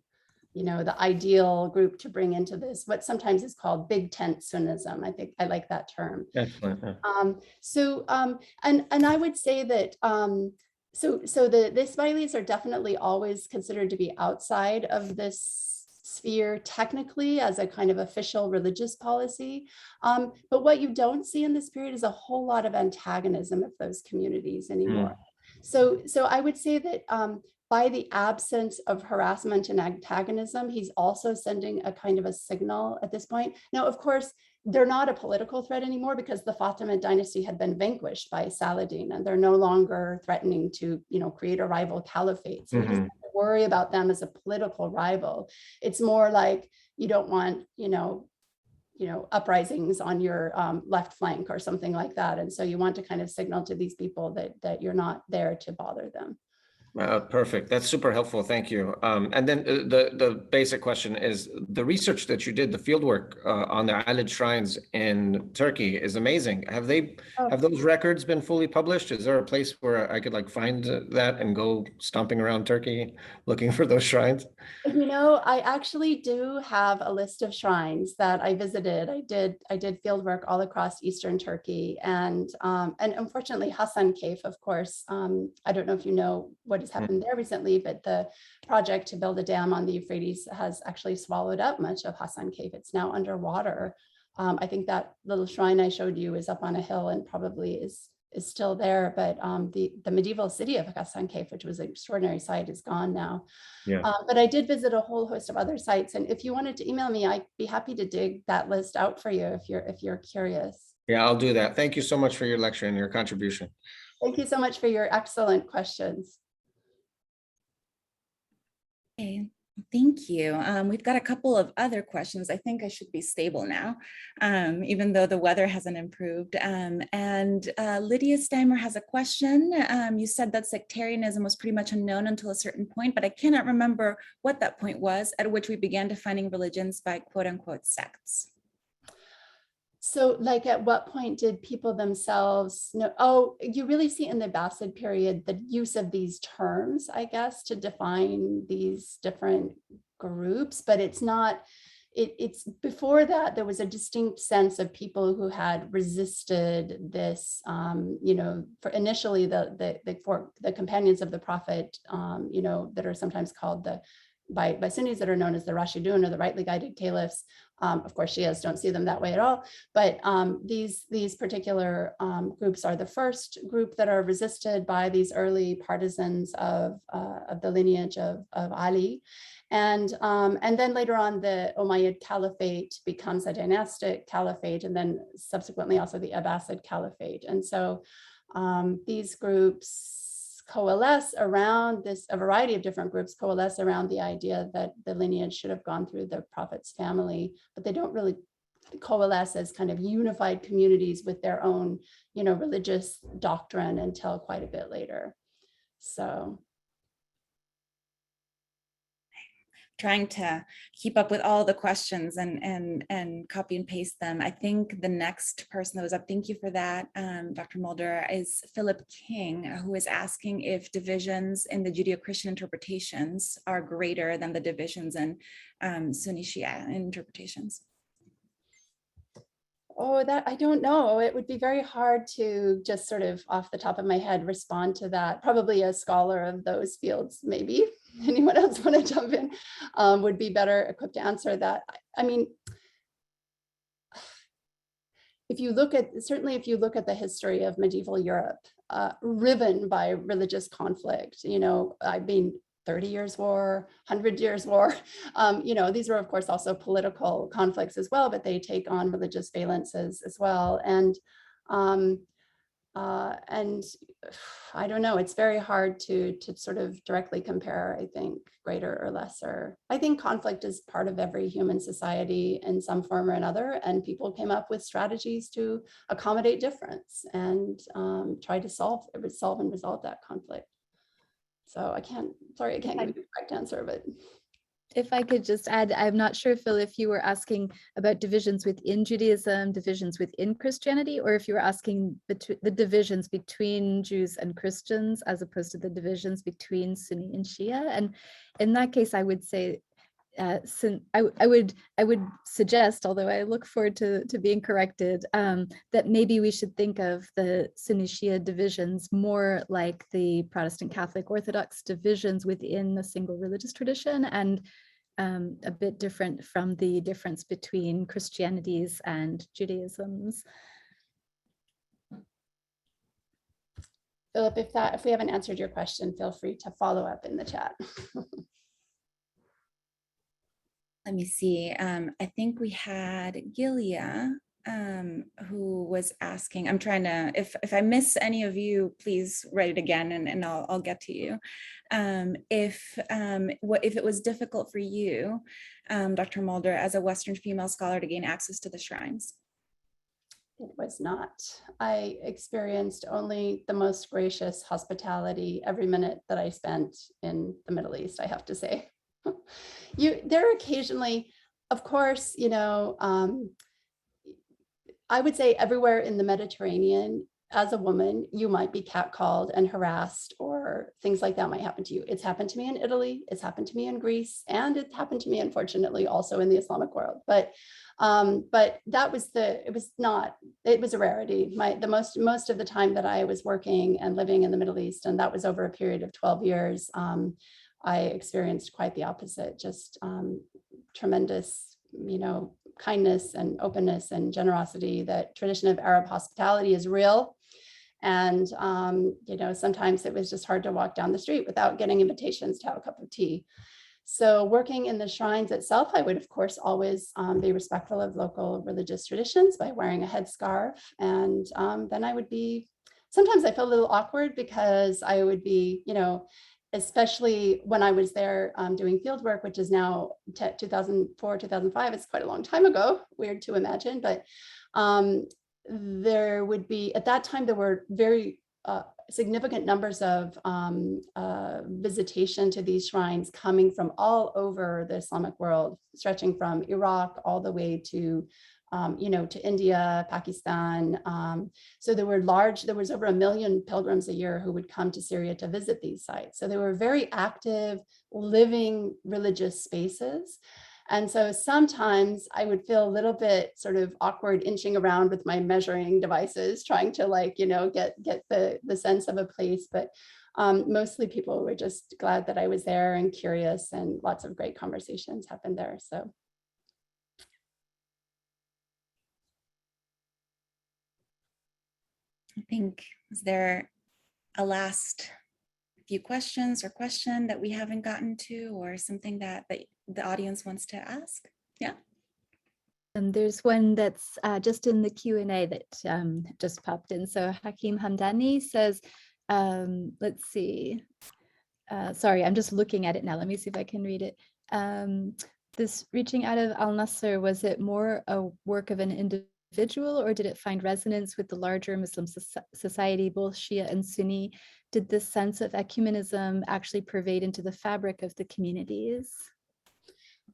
you know, the ideal group to bring into this, what sometimes is called big tent Sunnism. I think I like that term. Excellent. Yeah. And I would say that so the Ismailis are definitely always considered to be outside of this sphere technically as a kind of official religious policy. But what you don't see in this period is a whole lot of antagonism of those communities anymore. So I would say that by the absence of harassment and antagonism, he's also sending a kind of a signal at this point. Now, of course, they're not a political threat anymore because the Fatimid dynasty had been vanquished by Saladin, and they're no longer threatening to, you know, create a rival caliphate. So you just have to worry about them as a political rival. It's more like you don't want, you know, uprisings on your left flank or something like that. And so you want to kind of signal to these people that you're not there to bother them. Perfect. That's super helpful. Thank you. And then the basic question is the research that you did, the fieldwork on the Alid shrines in Turkey is amazing. Have those records been fully published? Is there a place where I could like find that and go stomping around Turkey looking for those shrines? You know, I actually do have a list of shrines that I visited. I did field work all across Eastern Turkey, and unfortunately Hasan Cave, of course. I don't know if you know what has happened there recently, but the project to build a dam on the Euphrates has actually swallowed up much of Hasan Cave. It's now underwater. I think that little shrine I showed you is up on a hill and probably is still there, but the medieval city of Hasan Cave, which was an extraordinary site, is gone now. Yeah. But I did visit a whole host of other sites, and if you wanted to email me, I'd be happy to dig that list out for you if you're curious. Yeah, I'll do that. Thank you so much for your lecture and your contribution. Thank you so much for your excellent questions. Okay, thank you. We've got a couple of other questions. I think I should be stable now, even though the weather hasn't improved. And Lydia Steimer has a question. You said that sectarianism was pretty much unknown until a certain point, but I cannot remember what that point was at which we began defining religions by quote unquote sects. So like at what point did people themselves know? Oh, you really see in the Abbasid period the use of these terms, I guess, to define these different groups, but it's not, it's before that there was a distinct sense of people who had resisted this, you know, for initially the companions of the Prophet, you know, that are sometimes called by Sunnis that are known as the Rashidun, or the rightly guided caliphs. Of course, Shias don't see them that way at all, but these particular groups are the first group that are resisted by these early partisans of the lineage of Ali. And then later on, the Umayyad Caliphate becomes a dynastic caliphate, and then subsequently also the Abbasid Caliphate. And so these groups coalesce around this, a variety of different groups coalesce around the idea that the lineage should have gone through the Prophet's family, but they don't really coalesce as kind of unified communities with their own, you know, religious doctrine until quite a bit later. So. Trying to keep up with all the questions and copy and paste them. I think the next person that was up, thank you for that, Dr. Mulder, is Philip King, who is asking if divisions in the Judeo-Christian interpretations are greater than the divisions in Sunni Shia interpretations. Oh, that I don't know. It would be very hard to just sort of off the top of my head respond to that. Probably a scholar of those fields, maybe. Anyone else want to jump in would be better equipped to answer that. I mean, if you look at, certainly if you look at the history of medieval Europe, riven by religious conflict, you know, I mean, 30 years war, 100 years war, you know, these were of course also political conflicts as well, but they take on religious valences as well. And and I don't know, it's very hard to sort of directly compare, I think, greater or lesser. I think conflict is part of every human society in some form or another, and people came up with strategies to accommodate difference and try to solve and resolve that conflict. So I can't give you the correct answer, but. If I could just add, I'm not sure, Phil, if you were asking about divisions within Judaism, divisions within Christianity, or if you were asking the divisions between Jews and Christians, as opposed to the divisions between Sunni and Shia. And in that case, I would say, I would suggest, although I look forward to being corrected, that maybe we should think of the Sunni Shia divisions more like the Protestant Catholic Orthodox divisions within a single religious tradition, and a bit different from the difference between Christianities and Judaisms. Philip, if we haven't answered your question, feel free to follow up in the chat. Let me see. I think we had Gilia, who was asking. I'm trying to. If I miss any of you, please write it again, and I'll get to you. If it was difficult for you, Dr. Mulder, as a Western female scholar, to gain access to the shrines. It was not. I experienced only the most gracious hospitality every minute that I spent in the Middle East, I have to say. There are occasionally, of course, I would say everywhere in the Mediterranean, as a woman, you might be catcalled and harassed, or things like that might happen to you. It's happened to me in Italy, it's happened to me in Greece, and it happened to me, unfortunately, also in the Islamic world. But that was it was a rarity. Most of the time that I was working and living in the Middle East, and that was over a period of 12 years, I experienced quite the opposite, just tremendous, kindness and openness and generosity. That tradition of Arab hospitality is real. And, sometimes it was just hard to walk down the street without getting invitations to have a cup of tea. So working in the shrines itself, I would, of course, always be respectful of local religious traditions by wearing a headscarf. And then I would be, sometimes I felt a little awkward because I would be, especially when I was there doing field work, which is now 2004, 2005, it's quite a long time ago, weird to imagine, but there would be, at that time, there were very significant numbers of visitation to these shrines coming from all over the Islamic world, stretching from Iraq all the way to to India, Pakistan. So there was over 1 million pilgrims a year who would come to Syria to visit these sites. So they were very active, living religious spaces. And so sometimes I would feel a little bit sort of awkward inching around with my measuring devices, trying to get the sense of a place. But mostly people were just glad that I was there and curious, and lots of great conversations happened there. So. I think, is there a last few questions or question that we haven't gotten to, or something that the audience wants to ask? Yeah. And there's one that's just in the Q&A that just popped in. So Hakim Hamdani says, let's see. Sorry, I'm just looking at it now. Let me see if I can read it. This reaching out of Al-Nasr, was it more a work of an individual, or did it find resonance with the larger Muslim society, both Shia and Sunni? Did this sense of ecumenism actually pervade into the fabric of the communities?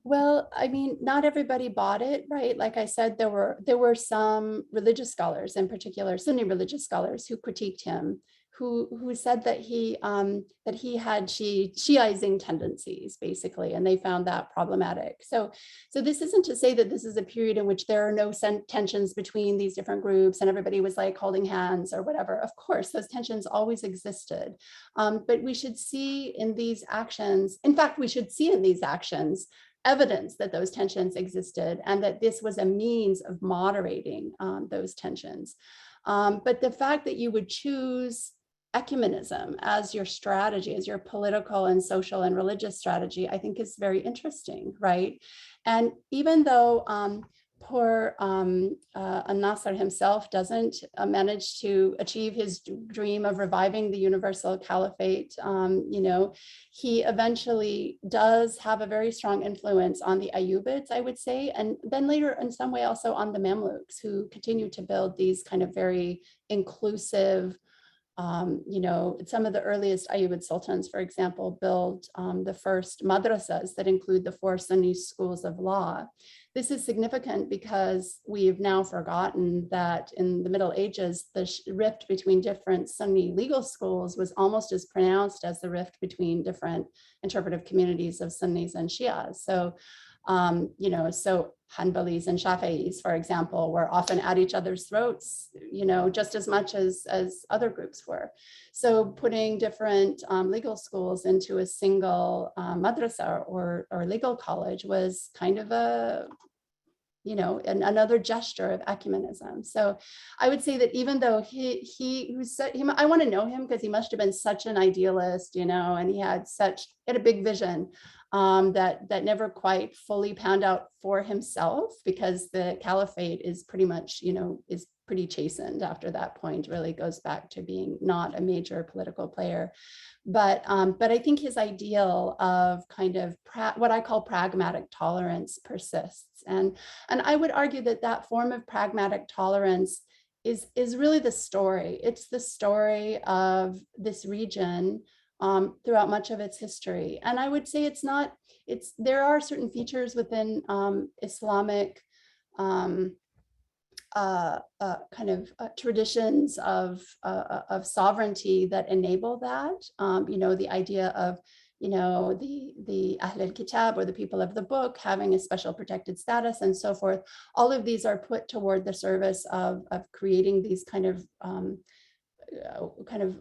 Well, I mean, not everybody bought it, right? Like I said, there were some religious scholars, in particular Sunni religious scholars, who critiqued him, who said that he had Shiaizing tendencies, basically, and they found that problematic. So this isn't to say that this is a period in which there are no tensions between these different groups and everybody was like holding hands or whatever. Of course, those tensions always existed, but we should see in these actions, in fact, we should see in these actions evidence that those tensions existed and that this was a means of moderating those tensions. But the fact that you would choose ecumenism as your strategy, as your political and social and religious strategy, I think is very interesting, right? And even though poor Nasser himself doesn't manage to achieve his dream of reviving the universal caliphate. He eventually does have a very strong influence on the Ayyubids, I would say, and then later in some way also on the Mamluks, who continue to build these kind of very inclusive, some of the earliest Ayyubid sultans, for example, built the first madrasas that include the 4 Sunni schools of law. This is significant because we've now forgotten that in the Middle Ages, the rift between different Sunni legal schools was almost as pronounced as the rift between different interpretive communities of Sunnis and Shias. So, so Hanbalis and Shafi'is, for example, were often at each other's throats, just as much as other groups were. So putting different legal schools into a single madrasa or legal college was kind of another gesture of ecumenism. So I would say that even though I want to know him because he must have been such an idealist, and he had a big vision that never quite fully panned out for himself, because the caliphate is pretty much, is pretty chastened after that point, really goes back to being not a major political player. But I think his ideal of kind of what I call pragmatic tolerance persists. And I would argue that form of pragmatic tolerance is really the story. It's the story of this region throughout much of its history. And I would say there are certain features within Islamic traditions of sovereignty that enable that. The idea of the Ahl al-Kitab, or the people of the book, having a special protected status and so forth. All of these are put toward the service of creating these kind of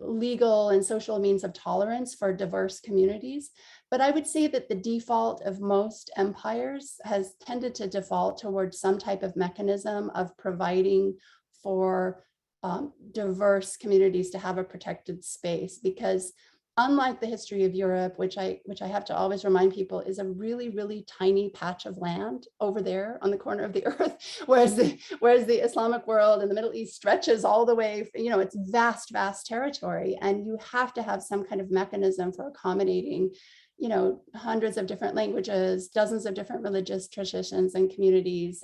legal and social means of tolerance for diverse communities. But I would say that the default of most empires has tended to default towards some type of mechanism of providing for diverse communities to have a protected space, because unlike the history of Europe, which I have to always remind people is a really, really tiny patch of land over there on the corner of the earth, whereas the Islamic world and the Middle East stretches all the way, it's vast, vast territory. And you have to have some kind of mechanism for accommodating hundreds of different languages, dozens of different religious traditions and communities,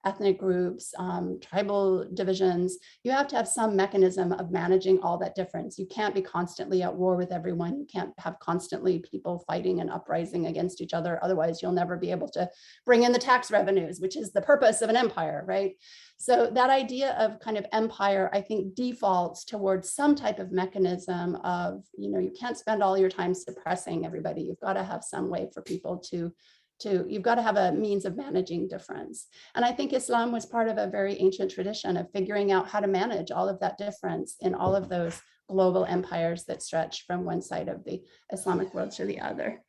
ethnic groups, tribal divisions. You have to have some mechanism of managing all that difference. You can't be constantly at war with everyone. You can't have constantly people fighting and uprising against each other. Otherwise, you'll never be able to bring in the tax revenues, which is the purpose of an empire, right? So that idea of kind of empire, I think, defaults towards some type of mechanism of, you can't spend all your time suppressing everybody. You've got to have some way for people you've got to have a means of managing difference. And I think Islam was part of a very ancient tradition of figuring out how to manage all of that difference in all of those global empires that stretch from one side of the Islamic world to the other.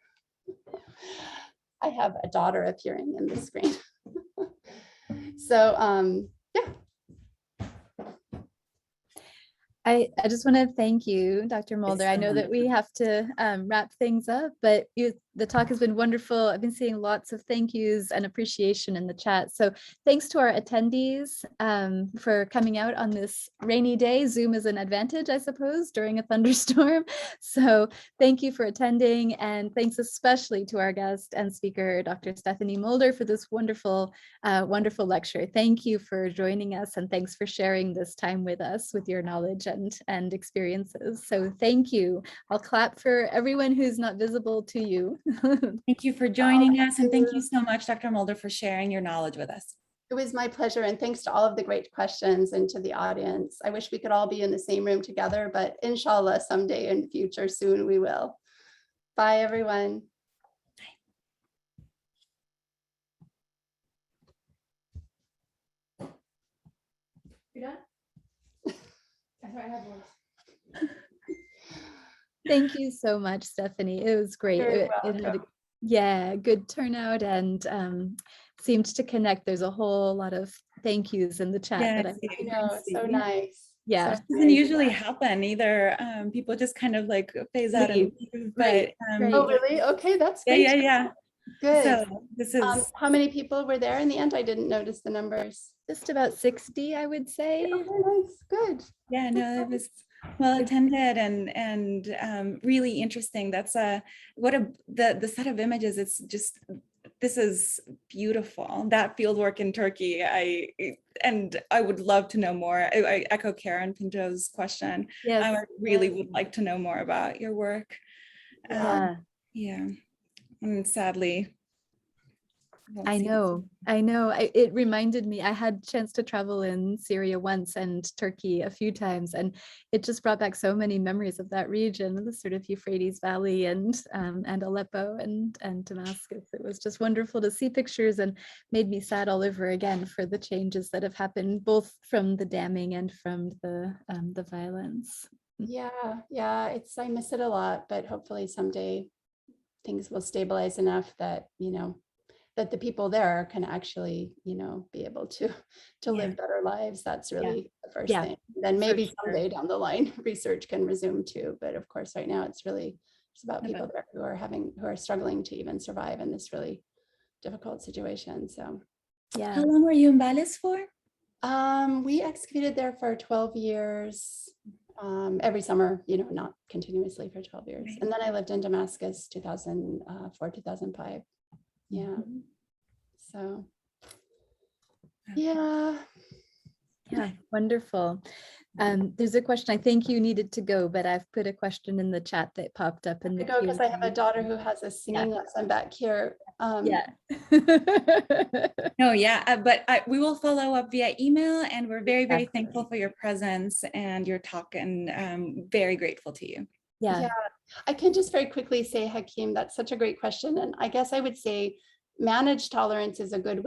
I have a daughter appearing in the screen. So, yeah. I just want to thank you, Dr. Mulder. I know that we have to wrap things up, but the talk has been wonderful. I've been seeing lots of thank yous and appreciation in the chat. So thanks to our attendees for coming out on this rainy day. Zoom is an advantage, I suppose, during a thunderstorm. So thank you for attending, and thanks especially to our guest and speaker, Dr. Stephennie Mulder, for this wonderful, wonderful lecture. Thank you for joining us, and thanks for sharing this time with us with your knowledge and experiences. So thank you. I'll clap for everyone who's not visible to you. Thank you for joining us, and thank you so much, Dr. Mulder, for sharing your knowledge with us. It was my pleasure, and thanks to all of the great questions and to the audience. I wish we could all be in the same room together, but inshallah, someday in the future, soon we will. Bye, everyone. You done? I thought I had one. Thank you so much, Stephennie. It was great. It had a good turnout and seemed to connect. There's a whole lot of thank yous in the chat. Yes, that I know, it's so nice. Yeah, so it doesn't usually happen either. People just kind of like phase out and leave. But oh, really? Okay, that's great. Yeah. Good. So this is How many people were there in the end? I didn't notice the numbers. Just about 60, I would say. Okay, nice. Good. yeah, no, it was well attended and really interesting. That's the set of images. It's just, this is beautiful. That fieldwork in Turkey, I would love to know more. I echo Karen Pinto's question. Yes. I really would like to know more about your work. Yeah. Yeah, and sadly, won't I see this. know. It reminded me, I had a chance to travel in Syria once and Turkey a few times, and it just brought back so many memories of that region, the sort of Euphrates Valley and Aleppo and Damascus. It was just wonderful to see pictures and made me sad all over again for the changes that have happened, both from the damming and from the violence. Yeah, I miss it a lot, but hopefully someday things will stabilize enough that, that the people there can actually, be able to live better lives. That's really the first thing. Then maybe someday down the line, research can resume too. But of course, right now it's about people there who are struggling to even survive in this really difficult situation. So, Yeah. How long were you in Balice for? we excavated there for 12 years. Every summer, not continuously for 12 years. Right. And then I lived in Damascus 2004, 2005. Yeah. So, yeah. Yeah, wonderful. There's a question. I think you needed to go, but I've put a question in the chat that popped up in the Go because I have a Q&A. daughter who has a singing lesson back here. Yeah. No, but we will follow up via email, and we're very, very thankful for your presence and your talk, and very grateful to you. Yeah. I can just very quickly say, Hakeem, that's such a great question. And I guess I would say managed tolerance is a good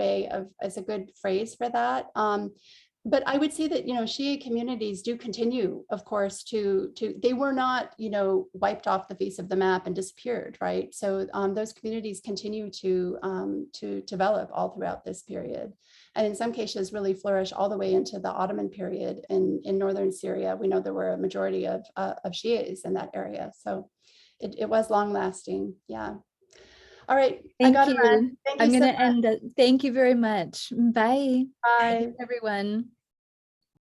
phrase for that. But I would say that, Shia communities do continue, of course, they were not, wiped off the face of the map and disappeared, right? So those communities continue to develop all throughout this period. And in some cases really flourish all the way into the Ottoman period in northern Syria. We know there were a majority of Shias in that area. So it was long lasting. Yeah. All right. Thank I gotta you. run. Thank you I'm so going to much. end it. Thank you very much. Bye. Bye. Everyone.